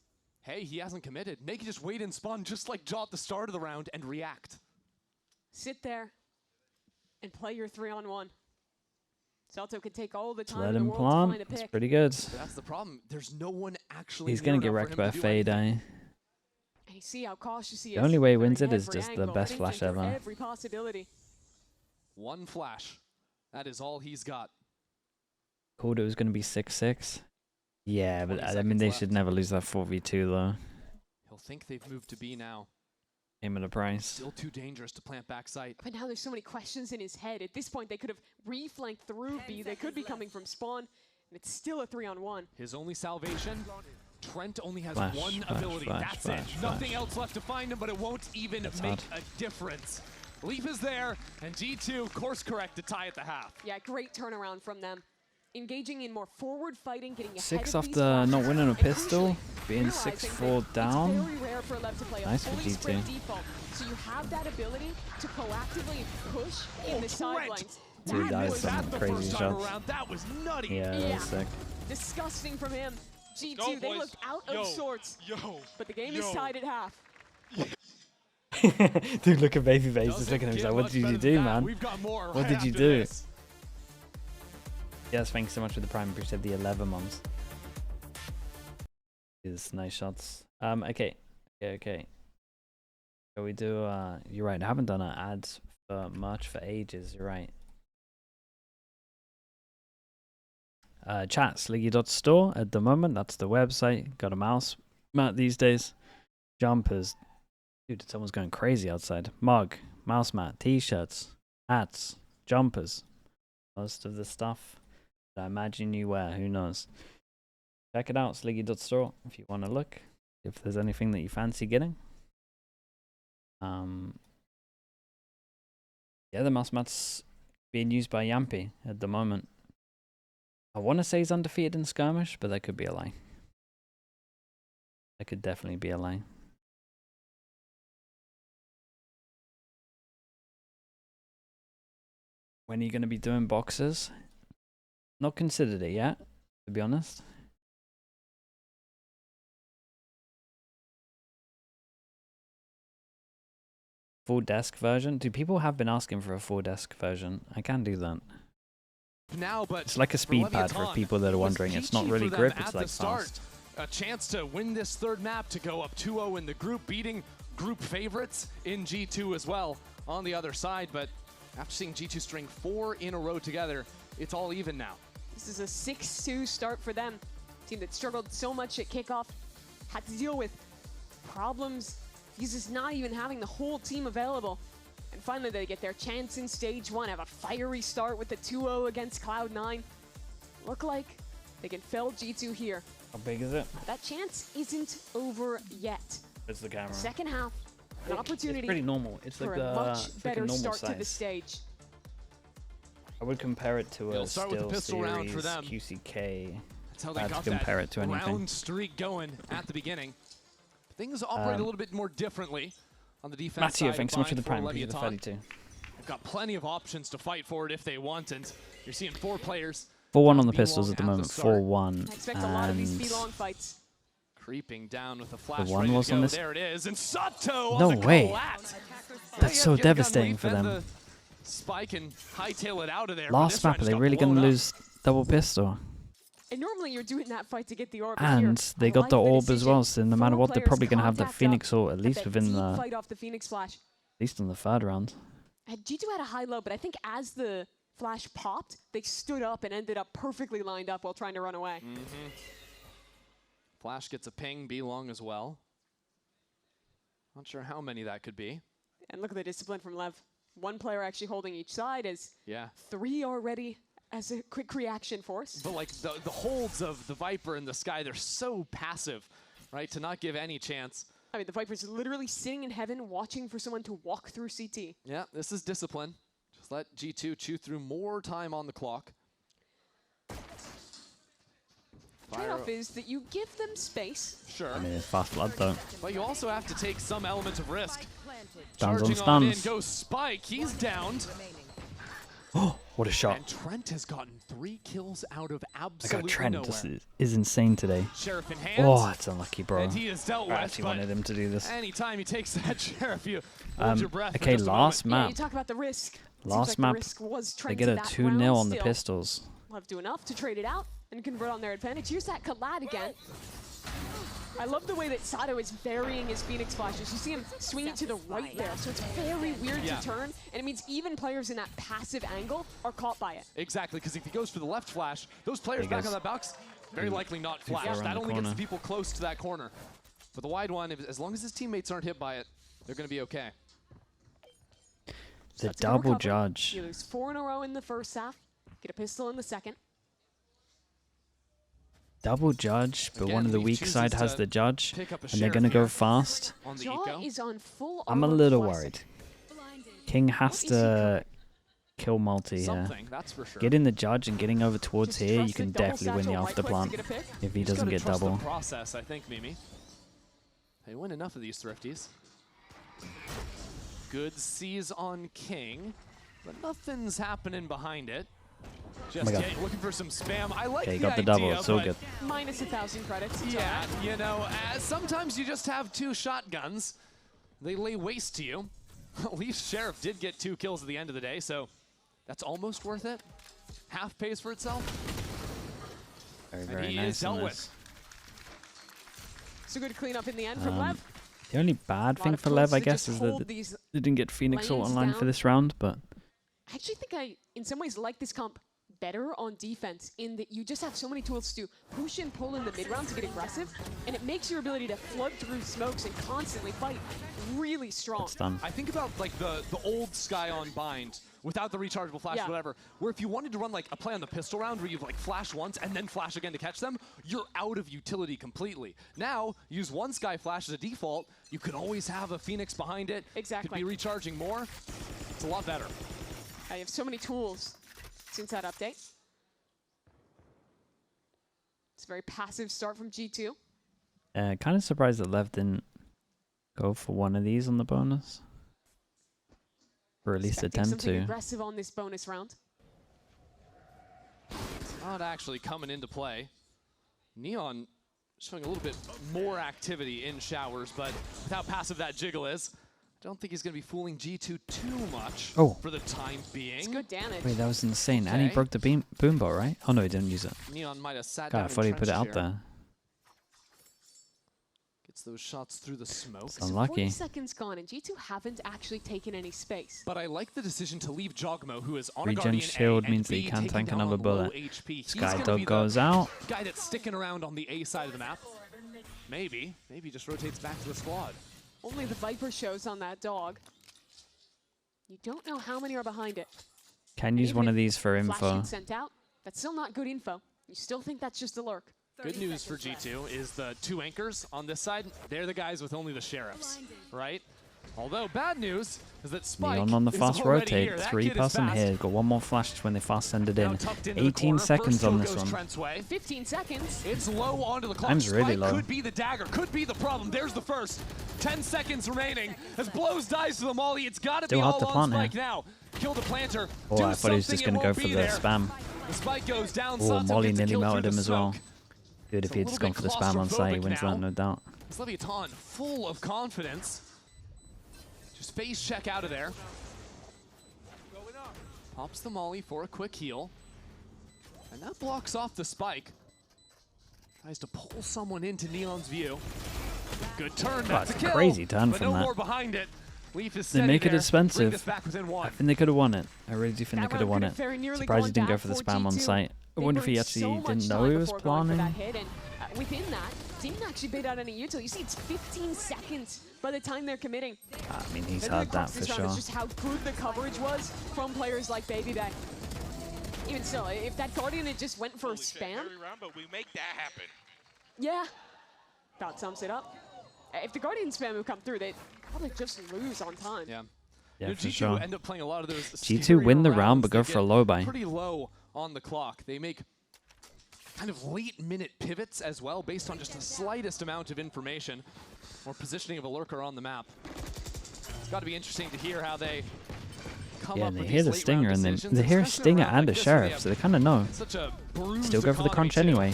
Speaker 3: hey, he hasn't committed. They can just wait and spawn just like Jaw at the start of the round and react.
Speaker 1: Sit there and play your 3-on-1. Salto can take all the
Speaker 2: Just
Speaker 1: time
Speaker 2: let
Speaker 1: in the
Speaker 2: him
Speaker 1: world to find
Speaker 2: plant.
Speaker 1: a
Speaker 2: That's
Speaker 1: pick.
Speaker 2: pretty good.
Speaker 3: But that's the problem. There's no one actually
Speaker 2: He's
Speaker 3: near
Speaker 2: going to get
Speaker 3: enough for
Speaker 2: wrecked
Speaker 3: him
Speaker 2: by a
Speaker 3: to do
Speaker 2: fade,
Speaker 3: anything.
Speaker 1: And you see how cautious he is.
Speaker 2: The only way he
Speaker 1: They're
Speaker 2: wins
Speaker 1: in
Speaker 2: it is
Speaker 1: every
Speaker 2: just the
Speaker 1: angle,
Speaker 2: best
Speaker 1: thinking
Speaker 2: flash
Speaker 1: through
Speaker 2: ever.
Speaker 1: Every possibility.
Speaker 3: One flash. That is all he's got.
Speaker 2: Called it was going to be 6-6. Yeah, but
Speaker 3: 20
Speaker 2: I mean,
Speaker 3: seconds
Speaker 2: they
Speaker 3: left.
Speaker 2: should never lose that 4v2, though.
Speaker 3: He'll think they've moved to B now.
Speaker 2: Aim at a price.
Speaker 3: Still too dangerous to plant backside.
Speaker 1: But now there's so many questions in his head. At this point, they could have reflanked through B. They could be coming from spawn. And it's still a 3-on-1.
Speaker 3: His only salvation, Trent only has
Speaker 2: Flash,
Speaker 3: one
Speaker 2: flash,
Speaker 3: ability.
Speaker 2: flash,
Speaker 3: That's
Speaker 2: flash,
Speaker 3: it. Nothing
Speaker 2: flash.
Speaker 3: else left to find him, but it won't even
Speaker 2: That's
Speaker 3: make
Speaker 2: hard.
Speaker 3: a difference. Leaf is there, and G2 course correct to tie at the half.
Speaker 1: Yeah, great turnaround from them. Engaging in more forward fighting, getting ahead
Speaker 2: 6
Speaker 1: of these
Speaker 2: after not
Speaker 1: flashes,
Speaker 2: winning a
Speaker 1: and
Speaker 2: pistol,
Speaker 1: crucially,
Speaker 2: being
Speaker 1: realizing
Speaker 2: 6-4
Speaker 1: that
Speaker 2: down.
Speaker 1: It's very rare for Lev to play
Speaker 2: Nice
Speaker 1: a
Speaker 2: for
Speaker 1: fully
Speaker 2: G2.
Speaker 1: sprint default. So you have that ability to proactively push in the
Speaker 3: Trent!
Speaker 1: sidelines.
Speaker 2: Dude, that is
Speaker 1: was
Speaker 2: some
Speaker 3: That the
Speaker 2: crazy
Speaker 3: first time
Speaker 2: shots.
Speaker 3: around, that was nutty.
Speaker 2: Yeah, that
Speaker 1: Yeah.
Speaker 2: was sick.
Speaker 1: disgusting from him. G2,
Speaker 5: Go,
Speaker 1: they
Speaker 5: boys.
Speaker 1: looked out
Speaker 5: Yo.
Speaker 1: of sorts.
Speaker 5: Yo.
Speaker 1: But the game is
Speaker 5: Yo.
Speaker 1: tied at half.
Speaker 2: Dude, look at Baby Face. Just
Speaker 3: Doesn't
Speaker 2: looking at him. He's
Speaker 3: get
Speaker 2: like, what
Speaker 3: much
Speaker 2: did you
Speaker 3: better
Speaker 2: do,
Speaker 3: than that.
Speaker 2: man?
Speaker 3: We've got more
Speaker 2: What
Speaker 3: right
Speaker 2: did you
Speaker 3: after
Speaker 2: do?
Speaker 3: this.
Speaker 2: Yes, thanks so much for the prime. Appreciate the 11 months. These nice shots. Okay. Shall we do, you're right. I haven't done an ads for merch for ages. You're right. chat, Sliggy.store at the moment. That's the website. Got a mouse mat these days. Jumpers. Dude, someone's going crazy outside. Mug, mouse mat, t-shirts, hats, jumpers. Most of the stuff that I imagine you wear. Who knows? Check it out, Sliggy.store, if you want to look. If there's anything that you fancy getting. Yeah, the mouse mat's being used by Yampy at the moment. I want to say he's undefeated in skirmish, but that could be a lie. That could definitely be a lie. When are you going to be doing boxes? Not considered it yet, to be honest. Full desk version? Do people have been asking for a full desk version? I can do that.
Speaker 3: Now, but
Speaker 2: it's like a speed pad for people that are wondering. It's not really grip, it's like fast.
Speaker 3: A chance to win this third map, to go up 2-0 in the group, beating group favorites in G2 as well on the other side. But after seeing G2 string 4 in a row together, it's all even now.
Speaker 1: This is a 6-2 start for them. Team that struggled so much at kickoff, had to deal with problems. He's just not even having the whole team available. And finally they get their chance in stage 1, have a fiery start with the 2-0 against Cloud9. Look like they can fell G2 here.
Speaker 2: How big is it?
Speaker 1: That chance isn't over yet.
Speaker 2: It's the camera.
Speaker 1: Second half, an opportunity.
Speaker 2: It's pretty normal. It's
Speaker 1: for
Speaker 2: like
Speaker 1: a much better start
Speaker 2: size
Speaker 1: to the stage.
Speaker 2: I would compare it to a
Speaker 3: start with the pistol round for them.
Speaker 2: QCK.
Speaker 3: That's how they got
Speaker 2: compare
Speaker 3: that
Speaker 2: it to anything.
Speaker 3: round streak going at the beginning. Things operate a little bit more differently on the defense
Speaker 2: Matthew,
Speaker 3: side.
Speaker 2: thanks so much for the prime.
Speaker 3: LEVIATAN.
Speaker 2: 32.
Speaker 3: They've got plenty of options to fight for it if they want, and you're seeing 4 players.
Speaker 2: 4-1 on the pistols at the moment. 4-1.
Speaker 1: I expect a lot of these B-long fights.
Speaker 3: Creeping down with a flash.
Speaker 2: The one was on this.
Speaker 3: There it is, and Sato
Speaker 2: No
Speaker 3: on the
Speaker 2: way.
Speaker 3: collat.
Speaker 2: That's so devastating for them.
Speaker 3: The spike and hightail it out of there.
Speaker 2: Last map, are they really going to lose double pistol?
Speaker 1: And normally you're doing that fight to get the orb.
Speaker 2: And they got the orb as well, so no matter what, they're probably going to have that
Speaker 1: contact
Speaker 2: Phoenix ult, at least within the,
Speaker 1: fight off the Phoenix flash.
Speaker 2: at least in the third round.
Speaker 1: G2 had a high low, but I think as the flash popped, they stood up and ended up perfectly lined up while trying to run away.
Speaker 3: Flash gets a ping, B long as well. Not sure how many that could be.
Speaker 1: And look at the discipline from Lev. 1 player actually holding each side as 3 already as a quick reaction force.
Speaker 3: But like the holds of the Viper in the sky, they're so passive, right? To not give any chance.
Speaker 1: I mean, the Viper's literally sitting in heaven watching for someone to walk through CT.
Speaker 3: Yeah, this is discipline. Just let G2 chew through more time on the clock.
Speaker 1: Trade-off is that you give them space.
Speaker 3: Sure.
Speaker 2: I mean, it's fast blood though.
Speaker 3: But you also have to take some element of risk.
Speaker 2: Stuns on
Speaker 3: Charging on in
Speaker 2: stuns.
Speaker 3: goes Spike. He's downed.
Speaker 2: Oh, what a shot.
Speaker 3: And Trent has gotten 3 kills out of
Speaker 2: I
Speaker 3: absolutely
Speaker 2: got Trent.
Speaker 3: nowhere.
Speaker 2: This is insane today.
Speaker 3: Sheriff in hand.
Speaker 2: Oh, it's unlucky, bro.
Speaker 3: And he is dealt
Speaker 2: I
Speaker 3: with,
Speaker 2: actually
Speaker 3: but
Speaker 2: wanted him to do this.
Speaker 3: anytime he takes that Sheriff, you hold your breath.
Speaker 2: Okay,
Speaker 3: for just a
Speaker 2: last
Speaker 3: moment.
Speaker 1: Yeah,
Speaker 2: map.
Speaker 1: you talk about the risk.
Speaker 2: Last
Speaker 1: Seems like
Speaker 2: map,
Speaker 1: the risk was
Speaker 2: they
Speaker 1: Trent
Speaker 2: get
Speaker 1: in
Speaker 2: a
Speaker 1: that
Speaker 2: 2-0
Speaker 1: round
Speaker 2: on the
Speaker 1: still.
Speaker 2: pistols.
Speaker 1: We'll have to do enough to trade it out and convert on their advantage. Here's that collat again. I love the way that Sato is varying his Phoenix flashes. You see him swinging to the right there, so it's very weird to turn, and it means even players in that passive angle are caught by it.
Speaker 3: Exactly, because if he goes for the left flash, those players back on that box, very likely not flash. That only gets the people close to that corner. But the wide one, as long as his teammates aren't hit by it, they're going to be okay.
Speaker 2: The double judge.
Speaker 1: You lose 4 in a row in the first half, get a pistol in the second.
Speaker 2: Double judge, but
Speaker 3: Again,
Speaker 2: one of the
Speaker 3: Leaf
Speaker 2: weak
Speaker 3: chooses
Speaker 2: side has
Speaker 3: to
Speaker 2: the judge,
Speaker 3: pick up a
Speaker 2: and they're going to
Speaker 3: Sheriff
Speaker 2: go
Speaker 3: here
Speaker 2: fast.
Speaker 3: on the
Speaker 1: Jaw
Speaker 3: eco.
Speaker 1: is on full
Speaker 2: I'm a
Speaker 1: armor
Speaker 2: little
Speaker 1: classic.
Speaker 2: worried. King has to kill multi here.
Speaker 3: Something, that's for sure.
Speaker 2: Getting the judge and getting over towards
Speaker 1: Just
Speaker 2: here, you
Speaker 1: trust
Speaker 2: can
Speaker 1: the double
Speaker 2: definitely win the
Speaker 1: satchel right click to
Speaker 2: afterplant
Speaker 1: get a pick.
Speaker 2: if he
Speaker 3: Just
Speaker 2: doesn't
Speaker 3: gotta
Speaker 2: get
Speaker 3: trust
Speaker 2: double.
Speaker 3: the process, I think, Mimi. They win enough of these thrifties. Good C's on King, but nothing's happening behind it. Just looking for some spam. I like
Speaker 2: Okay,
Speaker 3: the
Speaker 2: got the
Speaker 3: idea,
Speaker 2: double. It's so
Speaker 3: but
Speaker 2: good.
Speaker 1: Minus 1,000 credits. It's
Speaker 3: yeah,
Speaker 1: all right.
Speaker 3: you know, sometimes you just have 2 shotguns. They lay waste to you. At least Sheriff did get 2 kills at the end of the day, so that's almost worth it. Half pays for itself.
Speaker 2: Very,
Speaker 3: And
Speaker 2: very
Speaker 3: he
Speaker 2: nice
Speaker 3: is dealt
Speaker 2: on
Speaker 3: with.
Speaker 2: this.
Speaker 1: It's a good cleanup in the end from Lev.
Speaker 2: The only bad
Speaker 1: Lot
Speaker 2: thing
Speaker 1: of
Speaker 2: for
Speaker 1: tools
Speaker 2: Lev, I
Speaker 1: to
Speaker 2: guess,
Speaker 1: just
Speaker 2: is that
Speaker 1: hold
Speaker 2: they
Speaker 1: these
Speaker 2: didn't get Phoenix ult
Speaker 1: lanes
Speaker 2: online for
Speaker 1: down.
Speaker 2: this round, but
Speaker 1: I actually think I, in some ways, like this comp better on defense in that you just have so many tools to push and pull in the mid-round to get aggressive, and it makes your ability to flood through smokes and constantly fight really strong.
Speaker 2: It's done.
Speaker 3: I think about like the old Sky on Bind without the rechargeable flash, whatever, where if you wanted to run like a play on the pistol round where you've like flash once and then flash again to catch them, you're out of utility completely. Now, use one Sky flash as a default, you could always have a Phoenix behind it.
Speaker 1: Exactly.
Speaker 3: Could be recharging more. It's a lot better.
Speaker 1: I have so many tools since that update. It's a very passive start from G2.
Speaker 2: Kind of surprised that LEV didn't go for one of these on the bonus. Or at least
Speaker 1: Expecting
Speaker 2: attempt
Speaker 1: something
Speaker 2: to.
Speaker 1: aggressive on this bonus round.
Speaker 3: It's not actually coming into play. Neon showing a little bit more activity in showers, but with how passive that jiggle is, I don't think he's going to be fooling G2 too much for the time being.
Speaker 1: It's good damage.
Speaker 2: Wait, that was insane. And he
Speaker 3: Okay.
Speaker 2: broke the boom bot, right? Oh no, he didn't use it.
Speaker 3: Neon might have sat
Speaker 2: God,
Speaker 3: down
Speaker 2: I thought he put it
Speaker 3: entrenched
Speaker 2: out
Speaker 3: here.
Speaker 2: there.
Speaker 3: Gets those shots through the smoke.
Speaker 2: It's unlucky.
Speaker 1: 40 seconds gone, and G2 haven't actually taken any space.
Speaker 3: But I like the decision to leave Jogmo, who is on a
Speaker 2: Regen
Speaker 3: Guardian
Speaker 2: shield
Speaker 3: A,
Speaker 2: means that
Speaker 3: and
Speaker 2: he
Speaker 3: B,
Speaker 2: can't
Speaker 3: taking
Speaker 2: tank
Speaker 3: down
Speaker 2: another
Speaker 3: on low
Speaker 2: bullet.
Speaker 3: HP. He's
Speaker 2: Sky
Speaker 3: gonna
Speaker 2: Dog
Speaker 3: be the
Speaker 2: goes out.
Speaker 3: guy that's sticking around on the A side of the map. Maybe just rotates back to the squad.
Speaker 1: Only the Viper shows on that dog. You don't know how many are behind it.
Speaker 2: Can use one of these for
Speaker 1: Flash
Speaker 2: info.
Speaker 1: sheet sent out. That's still not good info. You still think that's just a lurk.
Speaker 3: Good news for G2 is the two anchors on this side, they're the guys with only the sheriffs, right? Although bad news is that Spike
Speaker 2: Neon on the
Speaker 3: is
Speaker 2: fast
Speaker 3: already
Speaker 2: rotate.
Speaker 3: here. That
Speaker 2: 3
Speaker 3: kid is
Speaker 2: person
Speaker 3: fast.
Speaker 2: here. Got one more flash when they fast send it
Speaker 3: Now
Speaker 2: in.
Speaker 3: tucked into the
Speaker 2: 18
Speaker 3: corner.
Speaker 2: seconds
Speaker 3: First
Speaker 2: on
Speaker 3: kill
Speaker 2: this
Speaker 3: goes
Speaker 2: one.
Speaker 3: Trent's way.
Speaker 1: 15 seconds.
Speaker 3: It's low onto the clock.
Speaker 2: Time's really
Speaker 3: Spike
Speaker 2: low.
Speaker 3: could be the dagger, could be the problem. There's the first. 10 seconds remaining. As Blows dies to the molly, it's got to be
Speaker 2: Still hard
Speaker 3: all
Speaker 2: to
Speaker 3: on
Speaker 2: plant
Speaker 3: Spike
Speaker 2: here.
Speaker 3: now. Kill the planter.
Speaker 2: Oh,
Speaker 3: Do
Speaker 2: I thought he was
Speaker 3: something,
Speaker 2: just
Speaker 3: it
Speaker 2: going to go
Speaker 3: won't
Speaker 2: for
Speaker 3: be
Speaker 2: the
Speaker 3: there.
Speaker 2: spam.
Speaker 3: The spike goes down.
Speaker 2: Oh,
Speaker 3: Sato
Speaker 2: Molly
Speaker 3: gets a
Speaker 2: nearly
Speaker 3: kill
Speaker 2: melted
Speaker 3: through
Speaker 2: him
Speaker 3: the
Speaker 2: as well.
Speaker 3: smoke.
Speaker 2: Good if
Speaker 3: It's
Speaker 2: he
Speaker 3: a
Speaker 2: had just
Speaker 3: little
Speaker 2: gone for
Speaker 3: bit
Speaker 2: the spam on site. He
Speaker 3: claustrophobic
Speaker 2: wins
Speaker 3: now.
Speaker 2: that, no doubt.
Speaker 3: It's LEVIATAN full of confidence. Just face check out of there. Pops the molly for a quick heal. And that blocks off the spike. Tries to pull someone into Neon's view. Good turn, that's a
Speaker 2: That's a
Speaker 3: kill.
Speaker 2: crazy turn
Speaker 3: but
Speaker 2: from
Speaker 3: no
Speaker 2: that.
Speaker 3: more behind it. Leaf is
Speaker 2: They
Speaker 3: steady
Speaker 2: make it
Speaker 3: there. Bring
Speaker 2: expensive.
Speaker 3: this back within one.
Speaker 2: I think they could have won it. I really do think they
Speaker 1: That
Speaker 2: could have
Speaker 1: round
Speaker 2: won
Speaker 1: could
Speaker 2: it.
Speaker 1: have very nearly
Speaker 2: Surprised he
Speaker 1: gone
Speaker 2: didn't go
Speaker 1: bad
Speaker 2: for the
Speaker 1: for
Speaker 2: spam on
Speaker 1: G2.
Speaker 2: site. I
Speaker 1: They
Speaker 2: wonder if he
Speaker 1: burned
Speaker 2: actually
Speaker 1: so much
Speaker 2: didn't know
Speaker 1: time
Speaker 2: he was
Speaker 1: before going for that
Speaker 2: planning.
Speaker 1: hit, and within that, didn't actually bait out any util. You see, it's 15 seconds by the time they're committing.
Speaker 2: I mean, he's
Speaker 1: The really
Speaker 2: had that
Speaker 1: crux
Speaker 2: for
Speaker 1: this round
Speaker 2: sure.
Speaker 1: is just how good the coverage was from players like Baby Bay. Even still, if that Guardian had just went for a spam,
Speaker 5: Round, but we make that happen.
Speaker 1: yeah, that sums it up. If the Guardian spam would come through, they'd probably just lose on time.
Speaker 3: Yeah.
Speaker 2: Yeah,
Speaker 3: You know,
Speaker 2: for
Speaker 3: G2
Speaker 2: sure.
Speaker 3: end up playing a lot of those
Speaker 2: G2 win the
Speaker 3: stereo
Speaker 2: round, but
Speaker 3: rounds
Speaker 2: go
Speaker 3: that
Speaker 2: for a
Speaker 3: get
Speaker 2: low buy.
Speaker 3: Pretty low on the clock. They make kind of late-minute pivots as well, based on just the slightest amount of information or positioning of a lurker on the map. It's got to be interesting to hear how they come
Speaker 2: Yeah,
Speaker 3: up
Speaker 2: they
Speaker 3: with
Speaker 2: hear
Speaker 3: these
Speaker 2: the
Speaker 3: late-round
Speaker 2: stinger, and
Speaker 3: decisions,
Speaker 2: they hear a
Speaker 3: especially
Speaker 2: stinger
Speaker 3: around
Speaker 2: and
Speaker 3: like
Speaker 2: a
Speaker 3: this where
Speaker 2: sheriff, so they kind of know.
Speaker 3: such a bruised
Speaker 2: Still go for the
Speaker 3: economy
Speaker 2: crunch
Speaker 3: too.
Speaker 2: anyway.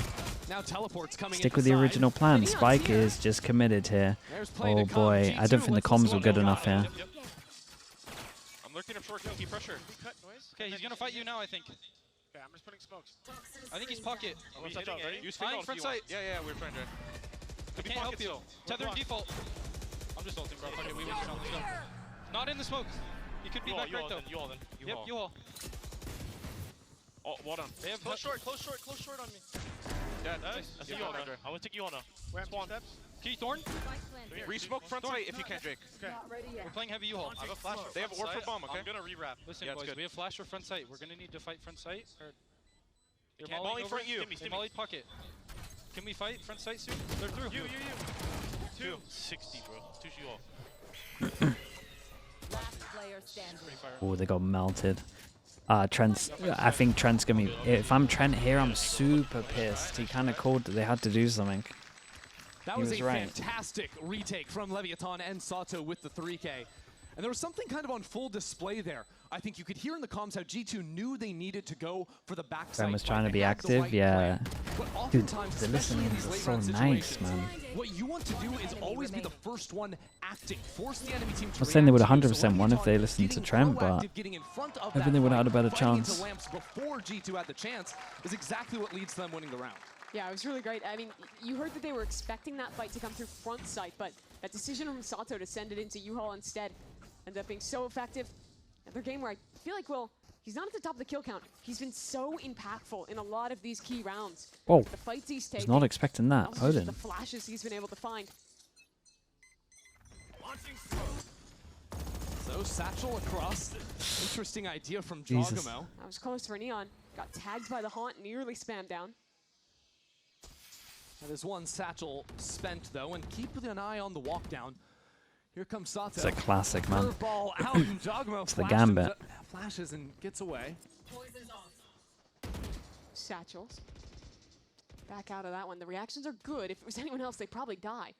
Speaker 3: Now teleports coming
Speaker 2: Stick
Speaker 3: in
Speaker 2: with the
Speaker 3: side.
Speaker 2: original plan.
Speaker 1: Neon's
Speaker 2: Spike
Speaker 1: here.
Speaker 2: is just committed here.
Speaker 3: There's play to
Speaker 2: Oh
Speaker 3: come.
Speaker 2: boy, I
Speaker 3: G2
Speaker 2: don't think the
Speaker 3: lets
Speaker 2: comms
Speaker 3: us
Speaker 2: were
Speaker 3: go
Speaker 2: good
Speaker 3: down.
Speaker 2: enough here.
Speaker 5: Yep. I'm lurking up short kill, keep pressure.
Speaker 6: Okay, he's gonna fight you now, I think.
Speaker 5: Okay, I'm just putting smokes.
Speaker 6: I think he's pocket.
Speaker 5: Are we hitting A? Use
Speaker 6: Fine,
Speaker 5: finger
Speaker 6: front
Speaker 5: if you want.
Speaker 6: sight.
Speaker 5: Yeah, we're trying to.
Speaker 6: I
Speaker 5: Could be
Speaker 6: can't help
Speaker 5: pocket
Speaker 6: you.
Speaker 5: still.
Speaker 6: Tether
Speaker 5: Block.
Speaker 6: default. I'm just ulting, bro. Fuck it, we win this round. Let's go. Not in the smoke. He could be back right though.
Speaker 5: You all then.
Speaker 6: Yep, you all.
Speaker 5: Oh, well done.
Speaker 6: They have
Speaker 5: close short on me. Yeah, nice. I see you all now. I want to take you all now.
Speaker 6: Spawn. Key Thorn.
Speaker 5: Re-smoke front sight if you can't, Drake.
Speaker 6: Okay. We're playing heavy U-haul. I have a flash.
Speaker 5: They have orb for bomb, okay?
Speaker 6: I'm gonna re-wrap. Listen,
Speaker 5: Yeah, it's
Speaker 6: boys,
Speaker 5: good.
Speaker 6: we have flash for front sight. We're gonna need to fight front sight. Or you're
Speaker 5: Molly
Speaker 6: mollying
Speaker 5: in
Speaker 6: over.
Speaker 5: front you.
Speaker 6: They mollied pocket. Can we fight front sight soon? They're through.
Speaker 5: You. 260, bro. 2 you all.
Speaker 2: Oh, they got melted. Trent's. I think Trent's gonna be. If I'm Trent here, I'm super pissed. He kind of called that they had to do something.
Speaker 3: That
Speaker 2: He
Speaker 3: was
Speaker 2: was
Speaker 3: a
Speaker 2: right.
Speaker 3: fantastic retake from LEVIATAN and Sato with the 3K. And there was something kind of on full display there. I think you could hear in the comms how G2 knew they needed to go for the backside.
Speaker 2: Trent was
Speaker 3: fight.
Speaker 2: trying to
Speaker 3: They
Speaker 2: be
Speaker 3: had the
Speaker 2: active,
Speaker 3: right
Speaker 2: yeah.
Speaker 3: plan. But
Speaker 2: Dude,
Speaker 3: oftentimes,
Speaker 2: the
Speaker 3: especially in
Speaker 2: listening
Speaker 3: these
Speaker 2: is
Speaker 3: late
Speaker 2: so
Speaker 3: round
Speaker 2: nice,
Speaker 3: situations,
Speaker 2: man.
Speaker 3: what you want to do is always be the first one acting. Force the enemy team to
Speaker 2: I'm not saying they would
Speaker 3: react to you.
Speaker 2: 100%
Speaker 3: So
Speaker 2: won if they
Speaker 3: LEVIATAN
Speaker 2: listened to
Speaker 3: getting
Speaker 2: Trent, but
Speaker 3: proactive, getting in front of
Speaker 2: maybe
Speaker 3: that
Speaker 2: they would have
Speaker 3: fight,
Speaker 2: had a better
Speaker 3: fighting into
Speaker 2: chance.
Speaker 3: lamps before G2 had the chance is exactly what leads to them winning the round.
Speaker 1: Yeah, it was really great. I mean, you heard that they were expecting that fight to come through front sight, but that decision from Sato to send it into U-Haul instead ended up being so effective. Another game where I feel like we'll He's not at the top of the kill count. He's been so impactful in a lot of these key rounds.
Speaker 2: Whoa.
Speaker 1: The fights he's
Speaker 2: I was
Speaker 1: taken.
Speaker 2: not expecting that.
Speaker 1: Also just
Speaker 2: Odin.
Speaker 1: the flashes he's been able to find.
Speaker 3: So Satchel across. Interesting idea from
Speaker 2: Jesus.
Speaker 3: Jogamo.
Speaker 1: That was close for Neon. Got tagged by the Haunt, nearly spammed down.
Speaker 3: That is one Satchel spent though, and keep an eye on the walk down. Here comes Sato.
Speaker 2: It's a classic, man.
Speaker 3: Curveball out, and Jogamo
Speaker 2: It's the gambit.
Speaker 3: flashes and gets away.
Speaker 1: Satchels. Back out of that one. The reactions are good. If it was anyone else, they'd probably die.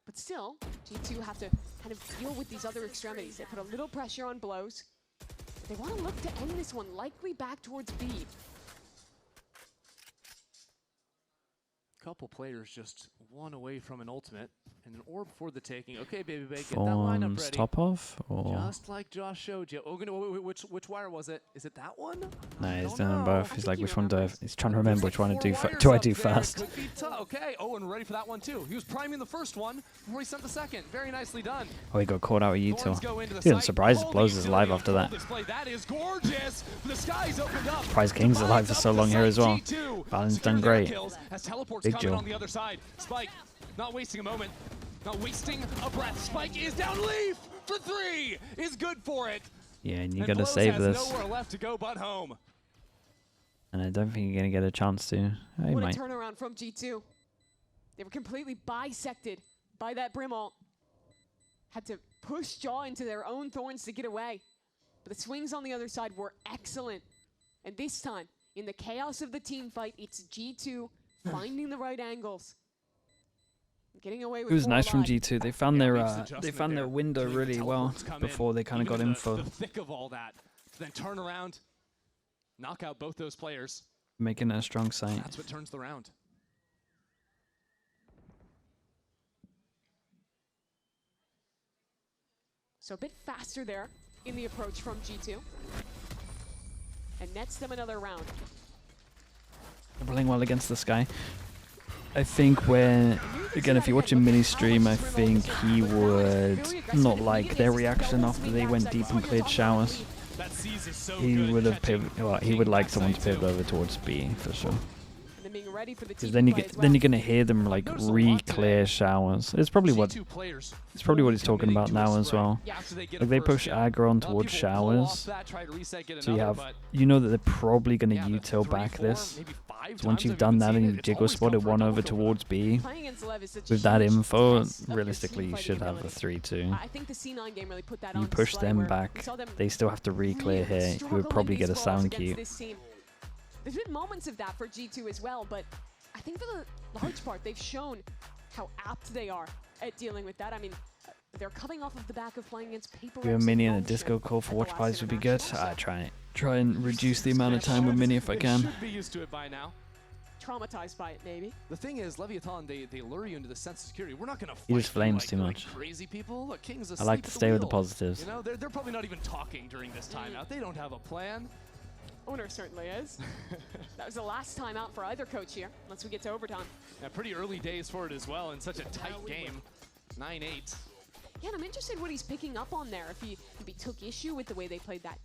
Speaker 1: But still, G2 have to kind of deal with these other extremities. They put a little pressure on blows. They want to look to end this one, likely back towards B.
Speaker 3: Couple players just one away from an ultimate and an orb for the taking. Okay, baby, get that lineup
Speaker 2: Fawns
Speaker 3: ready.
Speaker 2: top off? Or?
Speaker 3: Just like Josh showed you. Oh, which wire was it? Is it that one?
Speaker 2: No, he's
Speaker 3: don't
Speaker 2: doing them
Speaker 3: know.
Speaker 2: both.
Speaker 1: I
Speaker 2: He's
Speaker 1: think
Speaker 2: like,
Speaker 1: you
Speaker 2: which one do I...
Speaker 1: remember.
Speaker 2: He's trying to remember which one
Speaker 3: Four
Speaker 2: do
Speaker 3: wires
Speaker 2: I
Speaker 3: up
Speaker 2: do
Speaker 3: there.
Speaker 2: first.
Speaker 3: Could be tough. Okay. Oh, and ready for that one too. He was priming the first one before he sent the second. Very nicely done.
Speaker 2: Oh, he got caught out with
Speaker 3: Thorns
Speaker 2: Util.
Speaker 3: go into the
Speaker 2: Dude, I'm
Speaker 3: site.
Speaker 2: surprised
Speaker 3: Holy
Speaker 2: Blows is alive
Speaker 3: utility
Speaker 2: after
Speaker 3: on
Speaker 2: that.
Speaker 3: full display. That is gorgeous. The sky's opened up.
Speaker 2: Surprised King's alive for so long here as well. Valen's done great.
Speaker 3: As teleports
Speaker 2: Big
Speaker 3: coming
Speaker 2: Joe.
Speaker 3: on the other side. Spike, not wasting a moment. Not wasting a breath. Spike is down. Leaf for 3 is good for it.
Speaker 2: Yeah, and you
Speaker 3: And
Speaker 2: gotta
Speaker 3: Blows
Speaker 2: save
Speaker 3: has
Speaker 2: this.
Speaker 3: nowhere left to go but home.
Speaker 2: And I don't think you're gonna get a chance to. Oh, you
Speaker 1: What a
Speaker 2: might.
Speaker 1: turnaround from G2. They were completely bisected by that Brim ult. Had to push Jaw into their own thorns to get away. But the swings on the other side were excellent. And this time, in the chaos of the team fight, it's G2 finding the right angles. Getting away with
Speaker 2: It was
Speaker 1: 4
Speaker 2: nice from
Speaker 1: alive.
Speaker 2: G2. They found their
Speaker 3: Leaf's adjustment
Speaker 2: they found their
Speaker 3: there.
Speaker 2: window
Speaker 3: Seeing the
Speaker 2: really well
Speaker 3: teleports come in,
Speaker 2: before they kind of
Speaker 3: even
Speaker 2: got
Speaker 3: in
Speaker 2: info,
Speaker 3: the thick of all that. To then turn around, knock out both those players.
Speaker 2: making it a strong site.
Speaker 3: That's what turns the round.
Speaker 1: So a bit faster there in the approach from G2. And nets them another round.
Speaker 2: They're playing well against this guy. I think when, again, if you're watching Mini stream, I think he would not like their reaction after they went deep and cleared showers.
Speaker 3: That C's is so
Speaker 2: He
Speaker 3: good
Speaker 2: would have
Speaker 3: catching
Speaker 2: pivoted. Well, he would like someone to
Speaker 3: backside
Speaker 2: pivot
Speaker 3: too.
Speaker 2: over towards B for sure.
Speaker 1: And then being ready for the
Speaker 2: Because
Speaker 1: TP
Speaker 2: then you
Speaker 1: play
Speaker 2: get,
Speaker 1: as
Speaker 2: then
Speaker 1: well.
Speaker 2: you're gonna hear them like
Speaker 3: Notice a lot
Speaker 2: re-clear
Speaker 3: today.
Speaker 2: showers. It's probably what
Speaker 3: G2 players
Speaker 2: it's probably what he's talking
Speaker 3: committing
Speaker 2: about
Speaker 3: to a
Speaker 2: now as
Speaker 3: spray
Speaker 2: well.
Speaker 1: Yeah.
Speaker 3: after they get
Speaker 2: Like
Speaker 3: a
Speaker 2: they
Speaker 3: first
Speaker 2: push
Speaker 3: kill.
Speaker 2: aggro on
Speaker 3: A lot of
Speaker 2: towards
Speaker 3: people pull off
Speaker 2: showers,
Speaker 3: that, try to reset, get
Speaker 2: so you
Speaker 3: another,
Speaker 2: have,
Speaker 3: but
Speaker 2: you know that they're probably gonna
Speaker 3: yeah, the
Speaker 2: util
Speaker 3: 3,
Speaker 2: back
Speaker 3: 4,
Speaker 2: this.
Speaker 3: maybe 5
Speaker 2: So once
Speaker 3: times
Speaker 2: you've
Speaker 3: I've
Speaker 2: done
Speaker 3: even
Speaker 2: that
Speaker 3: seen
Speaker 2: and
Speaker 3: it,
Speaker 2: you've
Speaker 3: it's
Speaker 2: jiggle
Speaker 3: always
Speaker 2: spotted
Speaker 3: come for a
Speaker 2: one
Speaker 3: double
Speaker 2: over
Speaker 3: kill.
Speaker 2: towards B,
Speaker 1: Playing against LEV is such a
Speaker 2: with that
Speaker 1: huge
Speaker 2: info,
Speaker 1: test of your
Speaker 2: realistically
Speaker 1: team
Speaker 2: you
Speaker 1: fighting
Speaker 2: should have the
Speaker 1: ability.
Speaker 2: 3-2.
Speaker 1: I think the C9 game really put that
Speaker 2: You
Speaker 1: on
Speaker 2: push
Speaker 1: display
Speaker 2: them
Speaker 1: where
Speaker 2: back,
Speaker 1: we saw them
Speaker 2: they still have to re-clear
Speaker 1: really
Speaker 2: here. You
Speaker 1: struggle
Speaker 2: would
Speaker 1: in
Speaker 2: probably
Speaker 1: these
Speaker 2: get a
Speaker 1: brawls
Speaker 2: sound
Speaker 1: against
Speaker 2: cue.
Speaker 1: this team. There's been moments of that for G2 as well, but I think for the large part, they've shown how apt they are at dealing with that. I mean, they're coming off of the back of playing against Paper
Speaker 2: Do a
Speaker 1: Rex
Speaker 2: Mini
Speaker 1: and
Speaker 2: and a
Speaker 1: Motion
Speaker 2: disco call
Speaker 1: at
Speaker 2: for
Speaker 1: the
Speaker 2: watch
Speaker 1: last
Speaker 2: parties would be good.
Speaker 1: international, so
Speaker 2: Try and reduce the amount of time with Mini if I
Speaker 3: They
Speaker 2: can.
Speaker 3: should be used to it by now.
Speaker 1: traumatized by it, maybe.
Speaker 3: The thing is, Leviathan, they lure you into the sense of security. We're not going to fight
Speaker 2: He just flames
Speaker 3: like,
Speaker 2: too
Speaker 3: like
Speaker 2: much.
Speaker 3: crazy people. Look, King's
Speaker 2: I
Speaker 3: asleep
Speaker 2: like to
Speaker 3: at
Speaker 2: stay with the
Speaker 3: wheel.
Speaker 2: positives.
Speaker 3: You know, they're probably not even talking during this timeout. They don't have a plan.
Speaker 1: Owner certainly is. That was the last time out for either coach here, once we get to overtime.
Speaker 3: Yeah, pretty early days for it as well in such a tight game. 9-8.
Speaker 1: Yeah, and I'm interested what he's picking up on there. If he took issue with the way they played that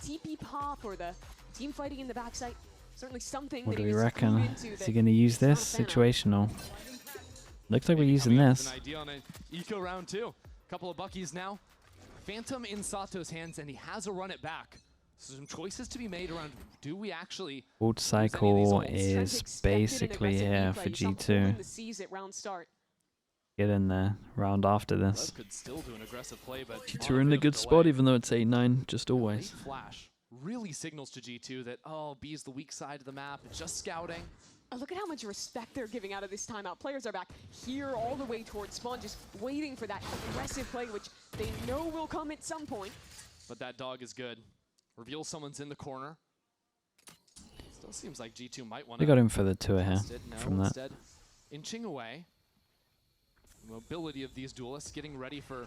Speaker 1: TP pop or the team fighting in the backside. Certainly something
Speaker 2: What
Speaker 1: that
Speaker 2: do
Speaker 1: he
Speaker 2: we
Speaker 1: was
Speaker 2: reckon?
Speaker 1: clued into
Speaker 2: Is
Speaker 1: that
Speaker 2: he going to use
Speaker 1: he's not a
Speaker 2: this?
Speaker 1: fan of.
Speaker 2: Situational. Looks like we're
Speaker 3: Maybe
Speaker 2: using
Speaker 3: coming up with
Speaker 2: this.
Speaker 3: An idea on an eco round too. Couple of Buckies now. Phantom in Sato's hands, and he has a run it back. So some choices to be made around, do we actually...
Speaker 2: Ult cycle
Speaker 3: ults.
Speaker 1: Trent
Speaker 2: is
Speaker 1: expected an
Speaker 2: basically
Speaker 1: aggressive
Speaker 2: here
Speaker 1: replay.
Speaker 2: for
Speaker 1: You saw him
Speaker 2: G2.
Speaker 1: holding the C's at round start.
Speaker 2: Get in there. Round after
Speaker 3: Lev
Speaker 2: this.
Speaker 3: could still do an aggressive play, but
Speaker 2: G2
Speaker 3: on
Speaker 2: are in
Speaker 3: bit
Speaker 2: a
Speaker 3: of
Speaker 2: good
Speaker 3: delay.
Speaker 2: spot even though it's 8-9, just
Speaker 3: Late
Speaker 2: always.
Speaker 3: flash really signals to G2 that, oh, B is the weak side of the map. It's just scouting.
Speaker 1: Oh, look at how much respect they're giving out of this timeout. Players are back here all the way towards spawn, just waiting for that aggressive play, which they know will come at some point.
Speaker 3: But that dog is good. Reveals someone's in the corner. Still seems like G2 might want
Speaker 2: They
Speaker 3: to...
Speaker 2: got him for the tour here
Speaker 3: No,
Speaker 2: from that.
Speaker 3: instead, inching away. Mobility of these duelists, getting ready for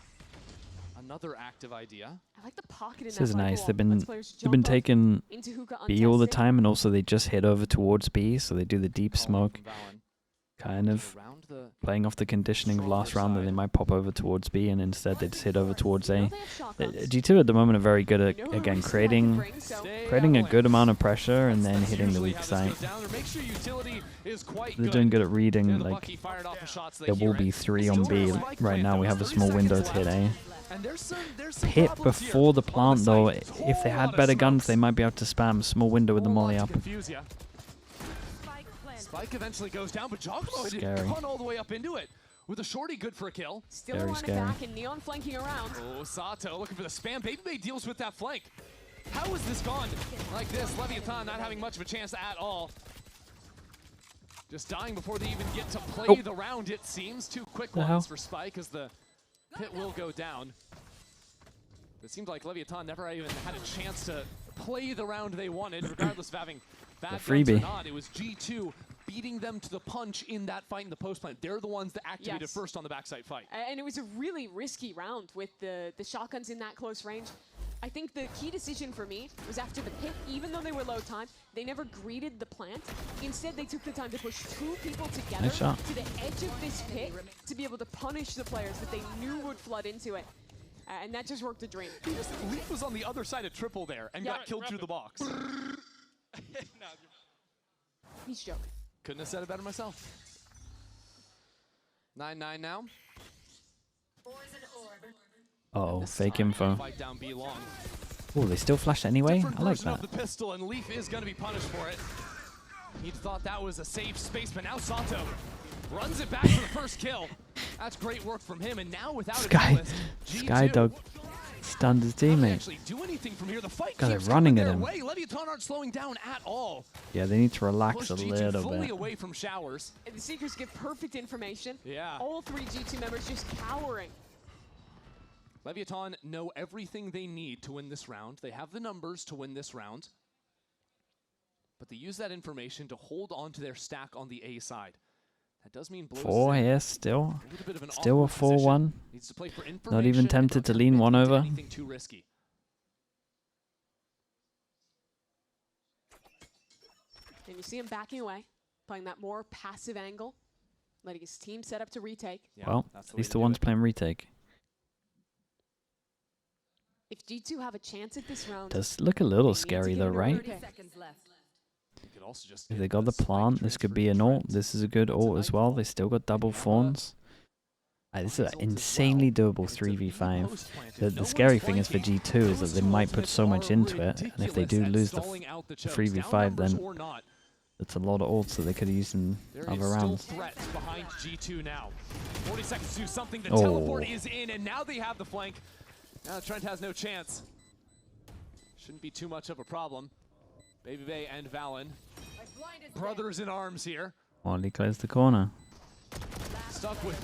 Speaker 3: another active idea.
Speaker 1: I like the pocket in
Speaker 2: This
Speaker 1: that
Speaker 2: is
Speaker 1: fight
Speaker 2: nice.
Speaker 1: wall.
Speaker 2: They've been
Speaker 1: Lets players
Speaker 2: they've been
Speaker 1: jump up
Speaker 2: taking
Speaker 1: into hookah
Speaker 2: B all the
Speaker 1: untested.
Speaker 2: time, and also they just head over towards B, so they do the deep
Speaker 3: Call
Speaker 2: smoke.
Speaker 3: from Valen.
Speaker 2: kind of playing off the conditioning of last round that they might pop over towards B, and instead they just hit over towards A. G2 at the moment are very good at, again, creating a good amount of pressure and then hitting the weak side. They're doing good at reading, like, there will be 3 on B. Right now we have a small window to hit A. Hit before the plant, though. If they had better guns, they might be able to spam small window with the molly up.
Speaker 3: Spike eventually goes down, but Jogmo didn't run all the way up into it. With a shorty, good for a kill.
Speaker 1: Still a run it back, and Neon flanking around.
Speaker 3: Oh, Sato looking for the spam. Baby deals with that flank. How is this gone like this? LEVIATAN not having much of a chance at all. Just dying before they even get to play the round, it seems. 2 quick ones for Spike as the pit will go down. It seemed like LEVIATAN never even had a chance to play the round they wanted, regardless of having bad guns or not. It was G2 beating them to the punch in that fight in the post plant. They're the ones that activated first on the backside fight.
Speaker 1: And it was a really risky round with the shotguns in that close range. I think the key decision for me was after the pit, even though they were low time, they never greeted the plant. Instead, they took the time to push 2 people together to the edge of this pit to be able to punish the players that they knew would flood into it. And that just worked a dream.
Speaker 3: Leaf was on the other side of triple there and got killed through the box.
Speaker 1: He's joking.
Speaker 3: Couldn't have said it better myself. 9-9 now.
Speaker 2: Uh-oh, fake info.
Speaker 3: Fight down B long.
Speaker 2: Oh, they still flash anyway? I like that.
Speaker 3: The pistol, and Leaf is going to be punished for it. He thought that was a safe space, but now Sato runs it back for the first kill. That's great work from him, and now without
Speaker 2: Skydog stunned his teammate. God, they're running at him.
Speaker 3: LEVIATAN aren't slowing down at all.
Speaker 2: Yeah, they need to relax a little
Speaker 3: fully
Speaker 2: bit.
Speaker 3: away from showers.
Speaker 1: And the Seekers give perfect information.
Speaker 3: Yeah.
Speaker 1: All 3 G2 members just cowering.
Speaker 3: LEVIATAN know everything they need to win this round. They have the numbers to win this round. But they use that information to hold on to their stack on the A side. That does mean
Speaker 2: 4 here still. Still a 4-1. Not even tempted to lean one over.
Speaker 3: Too risky.
Speaker 1: And you see him backing away, playing that more passive angle, letting his team set up to retake.
Speaker 2: Yeah, well, at least the one's playing retake.
Speaker 1: If G2 have a chance at this round,
Speaker 2: Does look a little scary though, right? If they got the plant, this could be an ult. This is a good ult as well. They still got double thorns. This is an insanely doable 3v5. The scary thing is for G2 is that they might put so much into it, and if they do lose the 3v5, then it's a lot of ults that they could have used in other rounds.
Speaker 3: Behind G2 now. 40 seconds to do something. The teleport is in, and now they have the flank. Now Trent has no chance. Shouldn't be too much of a problem. Baby Bay and Valen, brothers in arms here.
Speaker 2: Well, he closed the corner.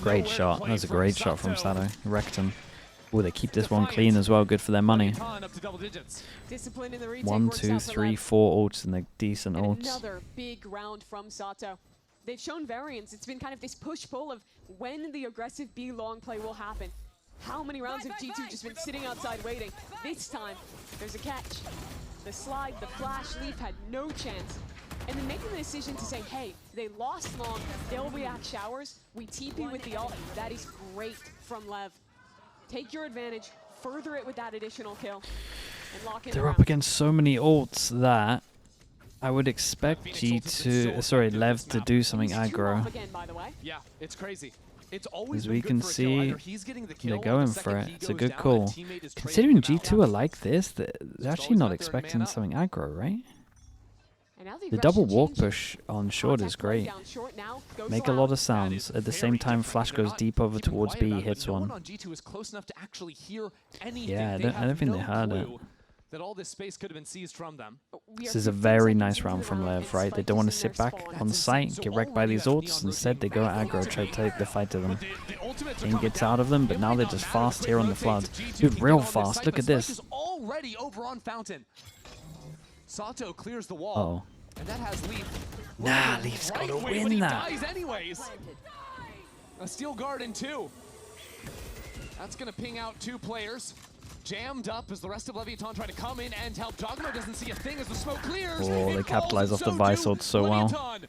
Speaker 2: Great shot. That was a great shot from Sato. Wrecked him. Oh, they keep this one clean as well. Good for their money. 1, 2, 3, 4 ults, and they're decent ults.
Speaker 1: Another big round from Sato. They've shown variance. It's been kind of this push-pull of when the aggressive B long play will happen. How many rounds have G2 just been sitting outside waiting? This time, there's a catch. The slide, the flash, Leaf had no chance. And then making the decision to say, hey, they lost long, they'll react showers, we TP with the ult. That is great from Lev. Take your advantage, further it with that additional kill, and lock in.
Speaker 2: They're up against so many ults that I would expect Lev to do something aggro.
Speaker 3: Yeah, it's crazy.
Speaker 2: As we can see, they're going for it. It's a good call. Considering G2 are like this, they're actually not expecting something aggro, right? The double walk push on short is great. Make a lot of sounds. At the same time, Flash goes deep over towards B, hits one. Yeah, I don't think they heard it.
Speaker 3: That all this space could have been seized from them.
Speaker 2: This is a very nice round from Lev, right? They don't want to sit back on site, get wrecked by these ults. Instead, they go aggro, try to take the fight to them. Team gets out of them, but now they're just fast here on the flood. Dude, real fast. Look at this.
Speaker 3: Already over on Fountain. Sato clears the wall. And that has Leaf.
Speaker 2: Nah, Leaf's got to win that.
Speaker 3: Dies anyways. A steel guard in 2. That's going to ping out 2 players. Jammed up as the rest of LEVIATAN try to come in and help. Jogmo doesn't see a thing as the smoke clears.
Speaker 2: Oh, they capitalize off the Vice ult so well.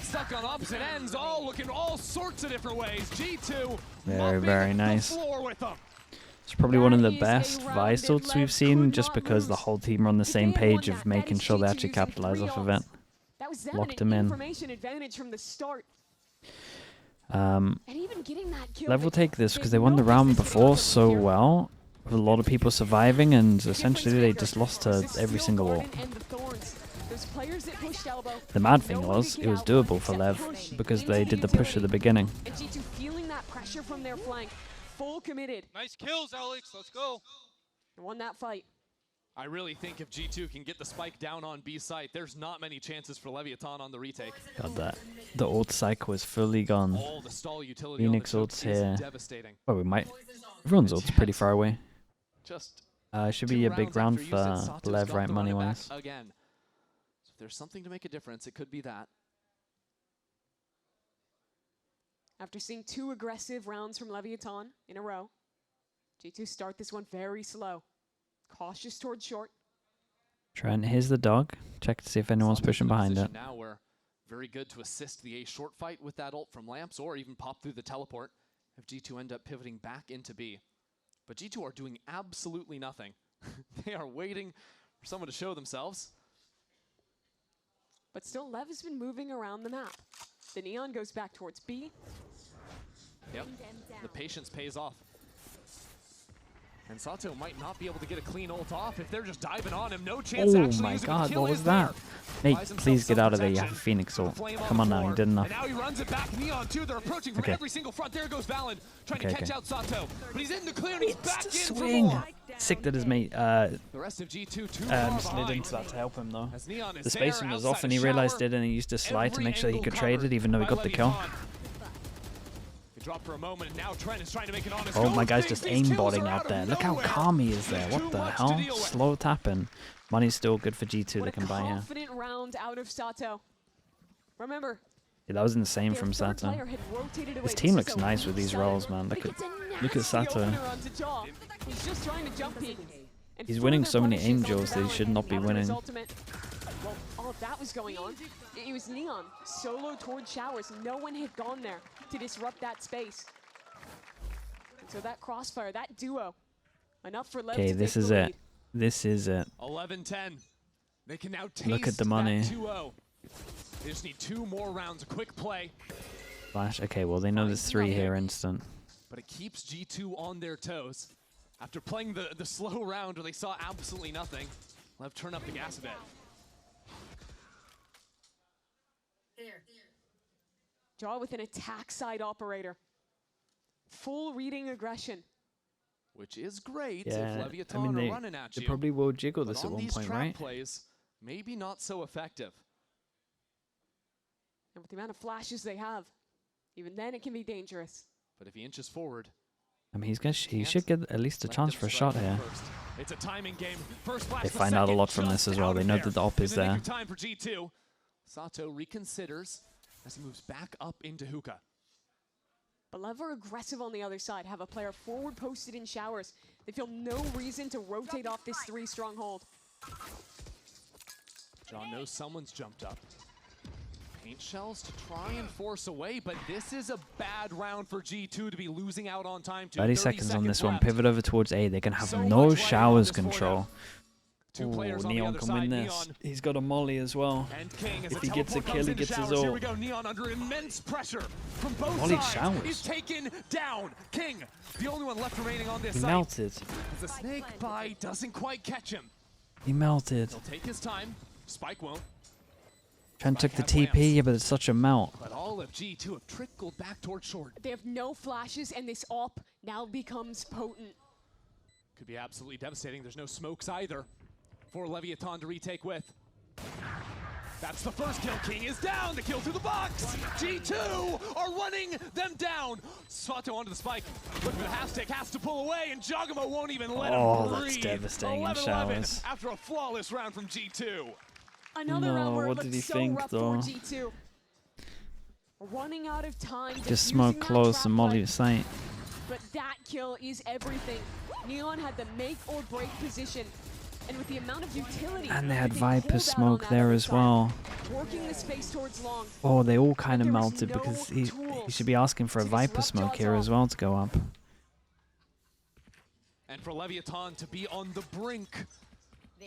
Speaker 3: stuck on opposite ends, all looking all sorts of different ways. G2
Speaker 2: very nice.
Speaker 3: the floor with them.
Speaker 2: It's probably one of the best VCT ults we've seen, just because the whole team are on the same page of making sure they actually capitalize off of it. Locked him in. LEV will take this because they won the round before so well, with a lot of people surviving, and essentially they just lost to every single ult. The mad thing was, it was doable for LEV because they did the push at the beginning.
Speaker 1: Full committed.
Speaker 6: Nice kills, Alex. Let's go.
Speaker 1: Won that fight.
Speaker 3: I really think if G2 can get the spike down on B site, there's not many chances for LEVIATAN on the retake.
Speaker 2: God, that the ult cycle was fully gone.
Speaker 3: All the stall utility
Speaker 2: Phoenix
Speaker 3: on the
Speaker 2: ult's here.
Speaker 3: devastating.
Speaker 2: Oh, we might. Everyone's ult's pretty far away.
Speaker 3: Just
Speaker 2: should be a big round for LEV, right, money-wise.
Speaker 3: Again. So if there's something to make a difference, it could be that.
Speaker 1: After seeing 2 aggressive rounds from LEVIATAN in a row, G2 start this one very slow. Cautious towards short.
Speaker 2: Trent, here's the dog. Check to see if anyone's pushing behind it.
Speaker 3: Now we're very good to assist the A short fight with that ult from Lamps, or even pop through the teleport if G2 end up pivoting back into B. But G2 are doing absolutely nothing. They are waiting for someone to show themselves.
Speaker 1: But still, LEV has been moving around the map. The Neon goes back towards B.
Speaker 3: Yep, the patience pays off. And Sato might not be able to get a clean ult off if they're just diving on him. No chance
Speaker 2: Oh
Speaker 3: actually
Speaker 2: my
Speaker 3: using
Speaker 2: god,
Speaker 3: a kill
Speaker 2: what was
Speaker 3: is
Speaker 2: that?
Speaker 3: there.
Speaker 2: Nate, please get out of there. You have a Phoenix ult. Come on now, you did enough.
Speaker 3: And now he runs it back. Neon too. They're approaching from every single front. There goes Valen trying to catch out Sato. But he's in the clear and he's back in
Speaker 2: swing.
Speaker 3: for more.
Speaker 2: Sick that his mate
Speaker 3: The rest of G2
Speaker 2: slid into that to help him though. The
Speaker 3: spacing
Speaker 2: spacing was off and he realized it, and he used a slide to make sure he could trade it even though he got the kill.
Speaker 3: Drop for a moment, and now Trent is trying to make an honest
Speaker 2: Oh, my guy's just aimbotting out there. Look how calm he is there. What the hell? Slow tapping. Money's still good for G2. They can buy here.
Speaker 1: Confident round out of Sato. Remember,
Speaker 2: yeah, that was insane from Sato. His team looks nice with these rolls, man. Look at Sato.
Speaker 1: He's just trying to jump peek.
Speaker 2: He's winning so many aim duels that he should not be winning.
Speaker 1: Well, all of that was going on. It was Neon solo towards showers. No one had gone there to disrupt that space. And so that crossfire, that duo, enough for LEV to take
Speaker 2: this is
Speaker 1: the
Speaker 2: it.
Speaker 1: lead.
Speaker 2: This is it.
Speaker 3: 11-10. They can now taste
Speaker 2: Look at the money.
Speaker 3: that 2-0. They just need 2 more rounds. A quick play.
Speaker 2: Flash. Okay, well they know there's 3 here instant.
Speaker 3: But it keeps G2 on their toes. After playing the slow round where they saw absolutely nothing, LEV turn up the gas a bit.
Speaker 1: Draw with an attack side operator. Full reading aggression.
Speaker 3: Which is great
Speaker 2: Yeah,
Speaker 3: if LEVIATAN
Speaker 2: I mean,
Speaker 3: are running at
Speaker 2: they
Speaker 3: you.
Speaker 2: probably will jiggle
Speaker 3: But
Speaker 2: this at
Speaker 3: on
Speaker 2: one
Speaker 3: these
Speaker 2: point,
Speaker 3: trap
Speaker 2: right?
Speaker 3: plays, maybe not so effective.
Speaker 1: And with the amount of flashes they have, even then it can be dangerous.
Speaker 3: But if he inches forward,
Speaker 2: I mean, he should get at least a chance for a shot here.
Speaker 3: it's a timing game. First flash,
Speaker 2: They find out a lot from this as well. They know that the op is there.
Speaker 3: Time for G2. Sato reconsiders as he moves back up into hookah.
Speaker 1: But LEV are aggressive on the other side, have a player forward posted in showers. They feel no reason to rotate off this 3 stronghold.
Speaker 3: John knows someone's jumped up. Paint shells to try and force away, but this is a bad round for G2 to be losing out on time.
Speaker 2: 30 seconds on this one.
Speaker 3: left.
Speaker 2: Pivot over towards A. They can have
Speaker 3: So
Speaker 2: no
Speaker 3: much
Speaker 2: showers
Speaker 3: light on this
Speaker 2: control.
Speaker 3: Two players on the
Speaker 2: Neon
Speaker 3: other
Speaker 2: can
Speaker 3: side.
Speaker 2: win this.
Speaker 3: Neon
Speaker 2: He's got a molly as well.
Speaker 3: and King as
Speaker 2: If
Speaker 3: the
Speaker 2: he gets a
Speaker 3: teleport
Speaker 2: kill,
Speaker 3: comes
Speaker 2: he
Speaker 3: into
Speaker 2: gets his
Speaker 3: showers. Here
Speaker 2: ult.
Speaker 3: we go. Neon under immense pressure from both
Speaker 2: Molly
Speaker 3: sides.
Speaker 2: showers.
Speaker 3: He's taken down. King, the only one left remaining on this
Speaker 2: He
Speaker 3: site.
Speaker 2: melted.
Speaker 3: As the snake bite doesn't quite catch him.
Speaker 2: He melted.
Speaker 3: He'll take his time. Spike won't.
Speaker 2: Trent took the TP, yeah, but it's such a melt.
Speaker 3: But all of G2 have trickled back towards short.
Speaker 1: They have no flashes, and this op now becomes potent.
Speaker 3: Could be absolutely devastating. There's no smokes either for LEVIATAN to retake with. That's the first kill. King is down. The kill through the box. G2 are running them down. Sato onto the spike. Looking for the half stick. Has to pull away, and Jogamo won't even let him breathe.
Speaker 2: That's devastating in
Speaker 3: 11-11
Speaker 2: showers.
Speaker 3: after a flawless round from G2.
Speaker 1: Another round where
Speaker 2: what
Speaker 1: it
Speaker 2: did
Speaker 1: looks
Speaker 2: he
Speaker 1: so
Speaker 2: think,
Speaker 1: rough
Speaker 2: though?
Speaker 1: for G2. Running out of time.
Speaker 2: Just smoke close and molly to sight.
Speaker 1: But that kill is everything. Neon had the make or break position. And with the amount of utility,
Speaker 2: And they had
Speaker 1: can
Speaker 2: Viper
Speaker 1: hold out
Speaker 2: smoke
Speaker 1: on that
Speaker 2: there
Speaker 1: other
Speaker 2: as
Speaker 1: side.
Speaker 2: well.
Speaker 1: Working the space towards long.
Speaker 2: Oh, they all kind of
Speaker 1: there was
Speaker 2: melted
Speaker 1: no
Speaker 2: because he
Speaker 1: tools
Speaker 2: should be asking for a
Speaker 1: to
Speaker 2: Viper
Speaker 1: disrupt
Speaker 2: smoke
Speaker 1: Jaws
Speaker 2: here
Speaker 1: off.
Speaker 2: as well to go up.
Speaker 3: And for LEVIATAN to be on the brink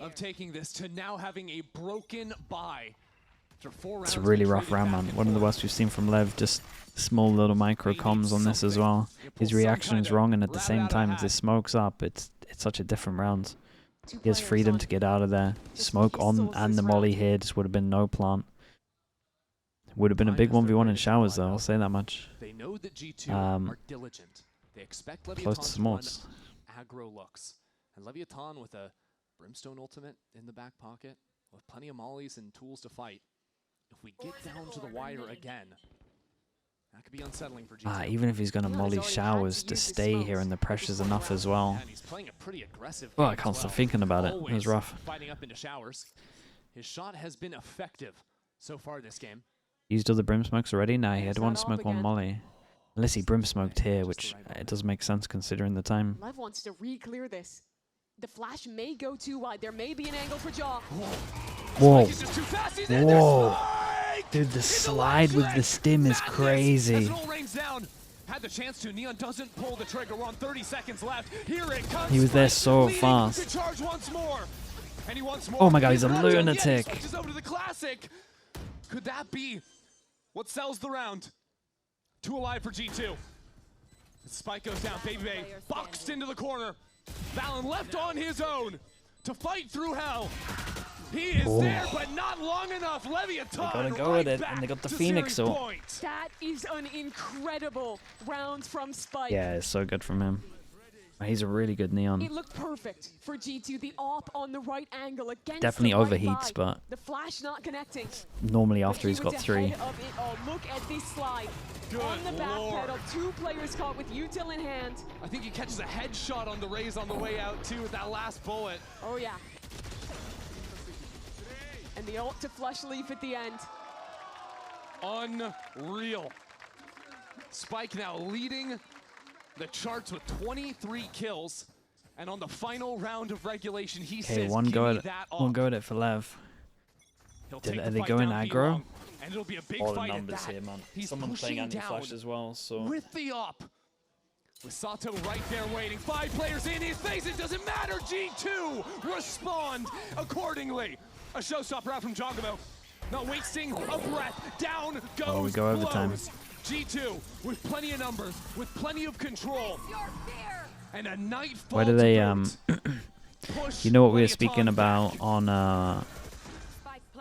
Speaker 3: of taking this to now having a broken bye. After 4 rounds
Speaker 2: It's a really
Speaker 3: they
Speaker 2: rough
Speaker 3: traded
Speaker 2: round,
Speaker 3: back
Speaker 2: man.
Speaker 3: and
Speaker 2: One of the
Speaker 3: forth.
Speaker 2: worst we've seen from Lev. Just small little micro comms on this as well. His reaction is wrong, and at the same time, as this smokes up, it's such a different round. He has freedom to get out of there. Smoke on and the molly here just would have been no plant. Would have been a big 1v1 in showers though, I'll say that much.
Speaker 3: They know that G2 are diligent. They expect
Speaker 2: Close
Speaker 3: LEVIATAN
Speaker 2: to
Speaker 3: to run
Speaker 2: smorts.
Speaker 3: aggro looks. And LEVIATAN with a Brimstone ultimate in the back pocket, with plenty of mollies and tools to fight. If we get down to the wire again, that could be unsettling for G2.
Speaker 2: Even if he's going to molly showers to stay here and the pressure's enough as well.
Speaker 3: And he's playing a pretty aggressive
Speaker 2: Oh,
Speaker 3: game
Speaker 2: I
Speaker 3: as
Speaker 2: can't stop
Speaker 3: well.
Speaker 2: thinking about it. It was
Speaker 3: Always
Speaker 2: rough.
Speaker 3: Fighting up into showers. His shot has been effective so far this game.
Speaker 2: Used all the brim smokes already? Nah, he had
Speaker 1: It's
Speaker 2: one
Speaker 1: not off
Speaker 2: smoke, one
Speaker 1: again.
Speaker 2: molly. Unless he brim smoked here, which it does make sense considering the time.
Speaker 1: Lev wants to re-clear this. The flash may go too wide. There may be an angle for Jaw.
Speaker 2: Whoa.
Speaker 3: He's just too fast. He's in there.
Speaker 2: Whoa.
Speaker 3: Spike!
Speaker 2: Dude, the
Speaker 3: In
Speaker 2: slide with
Speaker 3: leg.
Speaker 2: the stim is
Speaker 3: Madness as
Speaker 2: crazy.
Speaker 3: it all rains down. Had the chance to. Neon doesn't pull the trigger. We're on 30 seconds left. Here it comes.
Speaker 2: He was there
Speaker 3: Spike
Speaker 2: so
Speaker 3: leading
Speaker 2: fast.
Speaker 3: to charge once more. And he wants more.
Speaker 2: Oh my god, he's a
Speaker 3: not done yet. He
Speaker 2: lunatic.
Speaker 3: switches over to the classic. Could that be what sells the round? 2 alive for G2. Spike goes down. Baby Bay boxed into the corner. Valen left on his own to fight through hell. He is there, but not long enough. LEVIATAN
Speaker 2: gotta go
Speaker 3: right
Speaker 2: with it,
Speaker 3: back
Speaker 2: and they got the
Speaker 3: to
Speaker 2: Phoenix
Speaker 3: series
Speaker 2: ult.
Speaker 3: point.
Speaker 1: That is an incredible round from Spike.
Speaker 2: Yeah, it's so good from him. He's a really good Neon.
Speaker 1: It looked perfect for G2. The op on the right angle against
Speaker 2: Definitely
Speaker 1: the right
Speaker 2: overheats,
Speaker 1: vibe.
Speaker 2: but
Speaker 1: the flash not connecting.
Speaker 2: normally
Speaker 1: But
Speaker 2: after
Speaker 1: he
Speaker 2: he's
Speaker 1: was
Speaker 2: got 3.
Speaker 1: ahead of it all. Look at this slide. On the back
Speaker 3: Lord.
Speaker 1: pedal, 2 players caught with util in hand.
Speaker 3: I think he catches a headshot on the Rays on the way out too with that last bullet.
Speaker 1: Oh yeah. And the ult to flush Leaf at the end.
Speaker 3: Unreal. Spike now leading the charts with 23 kills. And on the final round of regulation, he
Speaker 2: Okay,
Speaker 3: says,
Speaker 2: one
Speaker 3: "Give
Speaker 2: go
Speaker 3: me
Speaker 2: at
Speaker 3: that
Speaker 2: one
Speaker 3: off."
Speaker 2: go at it for Lev.
Speaker 3: He'll
Speaker 2: Did-
Speaker 3: take
Speaker 2: are
Speaker 3: the
Speaker 2: they
Speaker 3: fight
Speaker 2: going
Speaker 3: down
Speaker 2: aggro?
Speaker 3: B-long, and it'll be a big
Speaker 2: All the
Speaker 3: fight at
Speaker 2: numbers
Speaker 3: that.
Speaker 2: here, man.
Speaker 3: He's
Speaker 2: Someone's playing
Speaker 3: pushing
Speaker 2: anti-flash
Speaker 3: down
Speaker 2: as well, so
Speaker 3: with the op. With Sato right there waiting. 5 players in his face. It doesn't matter. G2 respond accordingly. A showstopper out from Jogamo. Not wasting a breath. Down goes
Speaker 2: we go overtime.
Speaker 3: blows. G2 with plenty of numbers, with plenty of control. And a nightfall
Speaker 2: where do they
Speaker 3: to boot. Push
Speaker 2: you know what we were
Speaker 3: LEVIATAN
Speaker 2: speaking
Speaker 3: back.
Speaker 2: about on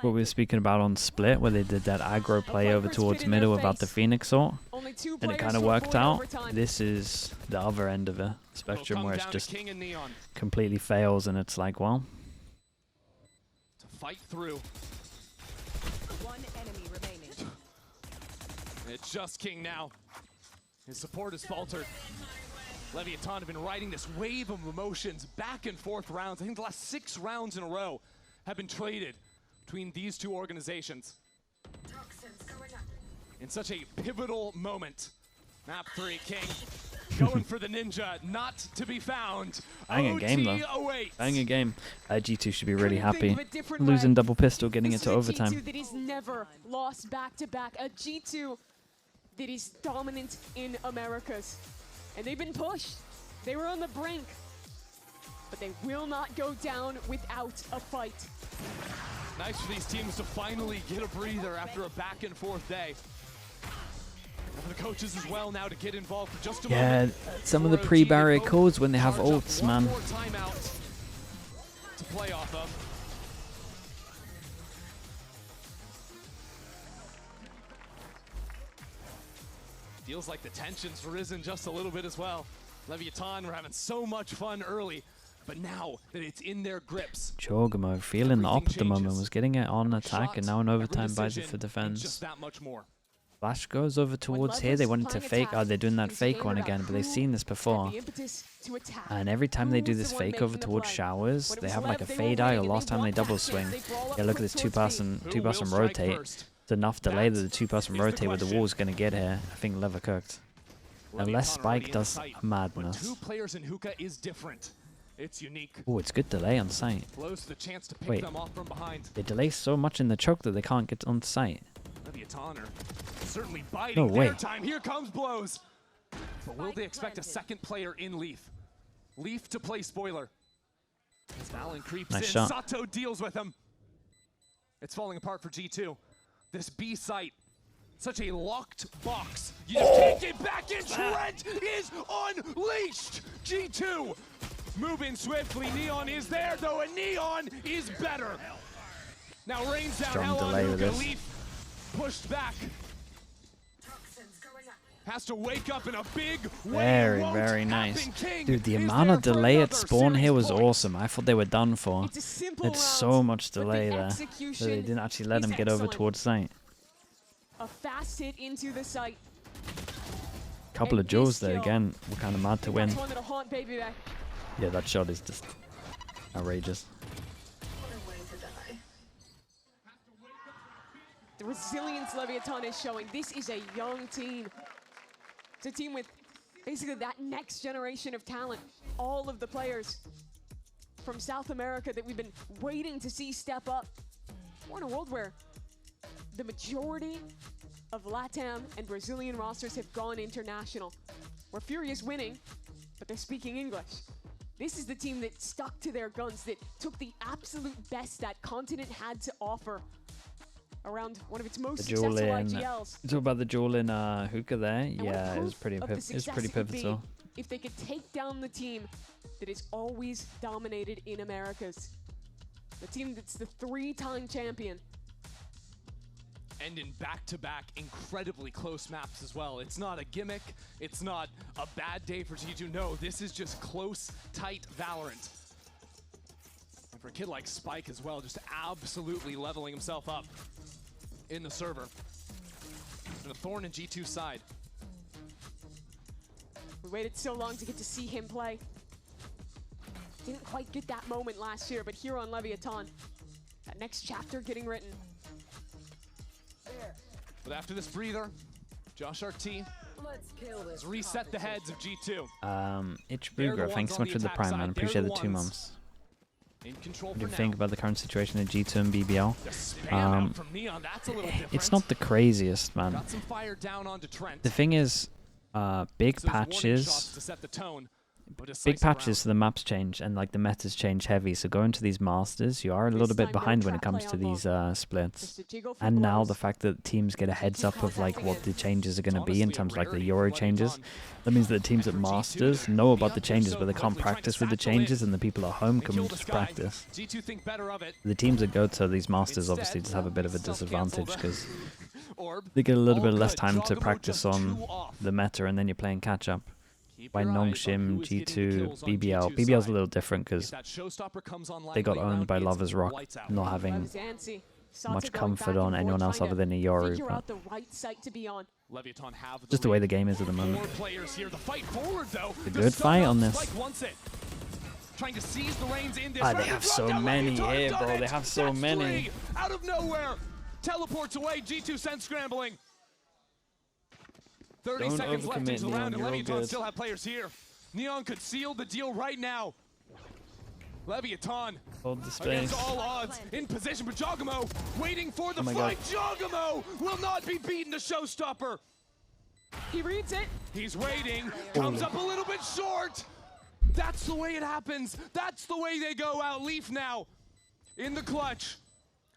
Speaker 2: what we were speaking about on Split, where they did that aggro play over towards middle without the Phoenix ult,
Speaker 1: Only 2
Speaker 2: and
Speaker 1: players
Speaker 2: it kind of
Speaker 1: to
Speaker 2: worked
Speaker 1: avoid
Speaker 2: out.
Speaker 1: overtime.
Speaker 2: This is the other end of the
Speaker 3: It'll
Speaker 2: spectrum
Speaker 3: come
Speaker 2: where it's
Speaker 3: down to
Speaker 2: just
Speaker 3: King and Neon
Speaker 2: completely fails, and it's like, well,
Speaker 3: to fight through.
Speaker 4: One enemy remaining.
Speaker 3: It's just King now. His support has faltered. LEVIATAN have been riding this wave of emotions back and forth rounds. I think the last 6 rounds in a row have been traded between these 2 organizations. In such a pivotal moment. Map 3, King going for the ninja, not to be found.
Speaker 2: Banging game, though.
Speaker 3: OT awaits.
Speaker 2: banging game. G2 should be really
Speaker 1: Couldn't think
Speaker 2: happy.
Speaker 1: of a different
Speaker 2: Losing
Speaker 1: way.
Speaker 2: double pistol, getting
Speaker 1: This
Speaker 2: into
Speaker 1: is a G2
Speaker 2: overtime.
Speaker 1: that is never lost back-to-back. A G2 that is dominant in Americas. And they've been pushed. They were on the brink. But they will not go down without a fight.
Speaker 3: Nice for these teams to finally get a breather after a back and forth day. And for the coaches as well now to get involved for just a
Speaker 2: Yeah,
Speaker 3: moment.
Speaker 2: some of the
Speaker 3: For OT,
Speaker 2: pre-barrier
Speaker 3: they both
Speaker 2: codes when they have
Speaker 3: charge up
Speaker 2: ults,
Speaker 3: one
Speaker 2: man.
Speaker 3: more timeout to play off of. Feels like the tension's risen just a little bit as well. LEVIATAN were having so much fun early, but now that it's in their grips,
Speaker 2: Jogamo feeling the op at the
Speaker 3: Everything
Speaker 2: moment,
Speaker 3: changes.
Speaker 2: was getting it on attack,
Speaker 3: shot,
Speaker 2: and now in
Speaker 3: every
Speaker 2: overtime buys it
Speaker 3: decision,
Speaker 2: for
Speaker 3: and
Speaker 2: defense.
Speaker 3: just that much more.
Speaker 2: Flash goes over towards
Speaker 1: Lev
Speaker 2: here. They
Speaker 1: was
Speaker 2: wanted to
Speaker 1: playing
Speaker 2: fake.
Speaker 1: attack,
Speaker 2: Oh, they're doing that
Speaker 1: it was
Speaker 2: fake
Speaker 1: game
Speaker 2: one
Speaker 1: about
Speaker 2: again, but they've
Speaker 1: who
Speaker 2: seen this
Speaker 1: had
Speaker 2: before.
Speaker 1: the impetus to attack.
Speaker 2: And every time they do
Speaker 1: Who's
Speaker 2: this
Speaker 1: the one
Speaker 2: fake
Speaker 1: making
Speaker 2: over
Speaker 1: the
Speaker 2: towards
Speaker 1: play?
Speaker 2: showers,
Speaker 1: When it
Speaker 2: they
Speaker 1: was
Speaker 2: have like a
Speaker 1: Lev, they were
Speaker 2: fade eye, or
Speaker 1: winning,
Speaker 2: last
Speaker 1: they
Speaker 2: time they
Speaker 1: want
Speaker 2: double
Speaker 1: that
Speaker 2: swing.
Speaker 1: chance. They brawl up
Speaker 2: Yeah, look at
Speaker 1: quick
Speaker 2: this
Speaker 1: towards
Speaker 2: two-person
Speaker 3: Who will strike
Speaker 2: rotate.
Speaker 3: first?
Speaker 2: It's enough delay that the
Speaker 3: That
Speaker 2: two-person
Speaker 3: is the
Speaker 2: rotate where the
Speaker 3: question.
Speaker 2: wall's going to get here. I think Lever cooked. Unless
Speaker 3: LEVIATAN already
Speaker 2: Spike
Speaker 3: in
Speaker 2: does
Speaker 3: sight,
Speaker 2: a
Speaker 3: but
Speaker 2: madness.
Speaker 3: 2 players in hookah is different. It's unique.
Speaker 2: Oh, it's good delay on site.
Speaker 3: Blows the chance to pick
Speaker 2: Wait.
Speaker 3: them off from behind.
Speaker 2: They delay so much in the choke that they can't get on site.
Speaker 3: LEVIATAN certainly biting
Speaker 2: No way.
Speaker 3: their time. Here comes Blows. But will they expect a second player in Leaf? Leaf to play spoiler. As Valen creeps
Speaker 2: Nice
Speaker 3: in,
Speaker 2: shot.
Speaker 3: Sato deals with him. It's falling apart for G2. This B site, such a locked box. You just can't get back in. Trent is unleashed. G2 moving swiftly. Neon is there though, and Neon is better. Now rains down
Speaker 2: Strong
Speaker 3: hell on
Speaker 2: delay with
Speaker 3: Hookah.
Speaker 2: this.
Speaker 3: Leaf pushed back. Has to wake up in a big way.
Speaker 2: Very,
Speaker 3: Won't
Speaker 2: very
Speaker 3: happen.
Speaker 2: nice.
Speaker 3: King
Speaker 2: Dude, the
Speaker 3: is
Speaker 2: amount
Speaker 3: there
Speaker 2: of
Speaker 3: for
Speaker 2: delay at
Speaker 3: another
Speaker 2: spawn here was
Speaker 3: series point.
Speaker 2: awesome. I thought they were done for.
Speaker 1: It's a simple
Speaker 2: It's so
Speaker 1: round,
Speaker 2: much
Speaker 1: but the
Speaker 2: delay there.
Speaker 1: execution
Speaker 2: So they didn't actually let
Speaker 1: is
Speaker 2: him get over
Speaker 1: excellent.
Speaker 2: towards site.
Speaker 1: A fast hit into the site.
Speaker 2: Couple
Speaker 1: And
Speaker 2: of duels
Speaker 1: this
Speaker 2: there
Speaker 1: kill,
Speaker 2: again. We're kind of mad to win.
Speaker 1: That's one that'll haunt Baby back.
Speaker 2: Yeah, that shot is just outrageous.
Speaker 1: The resilience LEVIATAN is showing. This is a young team. It's a team with basically that next generation of talent. All of the players from South America that we've been waiting to see step up. We're in a world where the majority of LATAM and Brazilian rosters have gone international. Where Fury is winning, but they're speaking English. This is the team that stuck to their guns, that took the absolute best that continent had to offer around one of its most
Speaker 2: The duel
Speaker 1: successful
Speaker 2: in.
Speaker 1: IGLs.
Speaker 2: Talk about the duel in Hookah there.
Speaker 1: And what a
Speaker 2: Yeah, it was
Speaker 1: proof
Speaker 2: pretty.
Speaker 1: of the
Speaker 2: It was
Speaker 1: success
Speaker 2: pretty
Speaker 1: it could be
Speaker 2: pivotal.
Speaker 1: if they could take down the team that is always dominated in Americas. The team that's the 3-time champion.
Speaker 3: And in back-to-back incredibly close maps as well. It's not a gimmick, it's not a bad day for G2. No, this is just close, tight Valorant. And for a kid like Spike as well, just absolutely leveling himself up in the server. And a thorn in G2's side.
Speaker 1: We waited so long to get to see him play. Didn't quite get that moment last year, but here on LEVIATAN, that next chapter getting written.
Speaker 3: But after this breather, Josh RT has reset the heads of G2.
Speaker 2: Itch
Speaker 3: They're the
Speaker 2: Booger, thanks
Speaker 3: ones
Speaker 2: so
Speaker 3: on
Speaker 2: much
Speaker 3: the
Speaker 2: for the
Speaker 3: attack
Speaker 2: prime,
Speaker 3: side.
Speaker 2: man.
Speaker 3: They're
Speaker 2: Appreciate
Speaker 3: the
Speaker 2: the 2
Speaker 3: ones
Speaker 2: months.
Speaker 3: In control
Speaker 2: What do
Speaker 3: for
Speaker 2: you think
Speaker 3: now.
Speaker 2: about the current situation of G2 and BBL?
Speaker 3: The spam out from Neon, that's a little different.
Speaker 2: It's not the craziest, man.
Speaker 3: Got some fire down onto Trent.
Speaker 2: The thing is, big
Speaker 3: So those warning shots
Speaker 2: patches.
Speaker 3: to set the tone.
Speaker 2: Big patches, so the maps change and like the metas change heavy. So going to these masters, you are a little bit behind when it comes to these splits.
Speaker 1: Just a jiggle for
Speaker 2: And now
Speaker 1: blows.
Speaker 2: the fact that teams get a heads up of like what the changes are going to be in terms of like the Euro changes, that means that the teams at masters know about the changes, but they can't practice with the changes, and the people at home can just practice.
Speaker 3: G2 think better of it.
Speaker 2: The teams that go to these masters obviously just have a bit of a disadvantage because they get a little bit less time to practice on the meta, and then you're playing catch up. By Nongshim, G2, BBL. BBL's a little different because they got owned by Lovers Rock, not having
Speaker 1: Loves Ansi. Sato
Speaker 2: much
Speaker 1: going
Speaker 2: comfort
Speaker 1: back and
Speaker 2: on
Speaker 1: forth
Speaker 2: anyone else
Speaker 1: trying
Speaker 2: other
Speaker 1: to
Speaker 2: than Iori.
Speaker 1: figure
Speaker 2: But
Speaker 1: out the right site to be on.
Speaker 3: LEVIATAN have
Speaker 2: just the way the game is at the moment.
Speaker 3: 4 players here. The fight forward though.
Speaker 2: A good fight on this.
Speaker 3: Spike wants it. Trying to seize the reins in this
Speaker 2: Ah, they
Speaker 3: round.
Speaker 2: have
Speaker 3: Drop
Speaker 2: so
Speaker 3: down
Speaker 2: many
Speaker 3: LEVIATAN,
Speaker 2: here,
Speaker 3: done
Speaker 2: bro.
Speaker 3: it.
Speaker 2: They have so
Speaker 3: That's
Speaker 2: many.
Speaker 3: 3 out of nowhere. Teleports away. G2 sent scrambling. 30
Speaker 2: Don't
Speaker 3: seconds left
Speaker 2: overcommit,
Speaker 3: into the round, and
Speaker 2: Neon, you're all
Speaker 3: LEVIATAN
Speaker 2: good.
Speaker 3: still have players here. Neon could seal the deal right now. LEVIATAN
Speaker 2: Hold the space.
Speaker 3: against all odds, in position, but Jogamo waiting for the
Speaker 2: Oh my
Speaker 3: fight. Jogamo will not be beaten to showstopper.
Speaker 1: He reads it.
Speaker 3: He's waiting, comes up a little bit short. That's the way it happens. That's the way they go out. Leaf now in the clutch.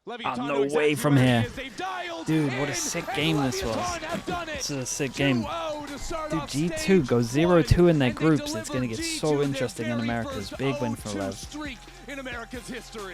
Speaker 3: LEVIATAN
Speaker 2: no
Speaker 3: know exactly
Speaker 2: way from
Speaker 3: where
Speaker 2: here.
Speaker 3: he is. They've dialed
Speaker 2: Dude, what a
Speaker 3: in,
Speaker 2: sick
Speaker 3: and
Speaker 2: game this was.
Speaker 3: LEVIATAN have done it.
Speaker 2: This is a sick game.
Speaker 3: 2-0 to start
Speaker 2: Dude,
Speaker 3: off
Speaker 2: G2
Speaker 3: stage
Speaker 2: goes 0-2 in their
Speaker 3: 1, and they
Speaker 2: groups. It's going to
Speaker 3: deliver
Speaker 2: get
Speaker 3: G2
Speaker 2: so
Speaker 3: their
Speaker 2: interesting in
Speaker 3: very
Speaker 2: Americas.
Speaker 3: first
Speaker 2: Big win for
Speaker 3: 0-2
Speaker 2: LEV.
Speaker 3: streak in America's history.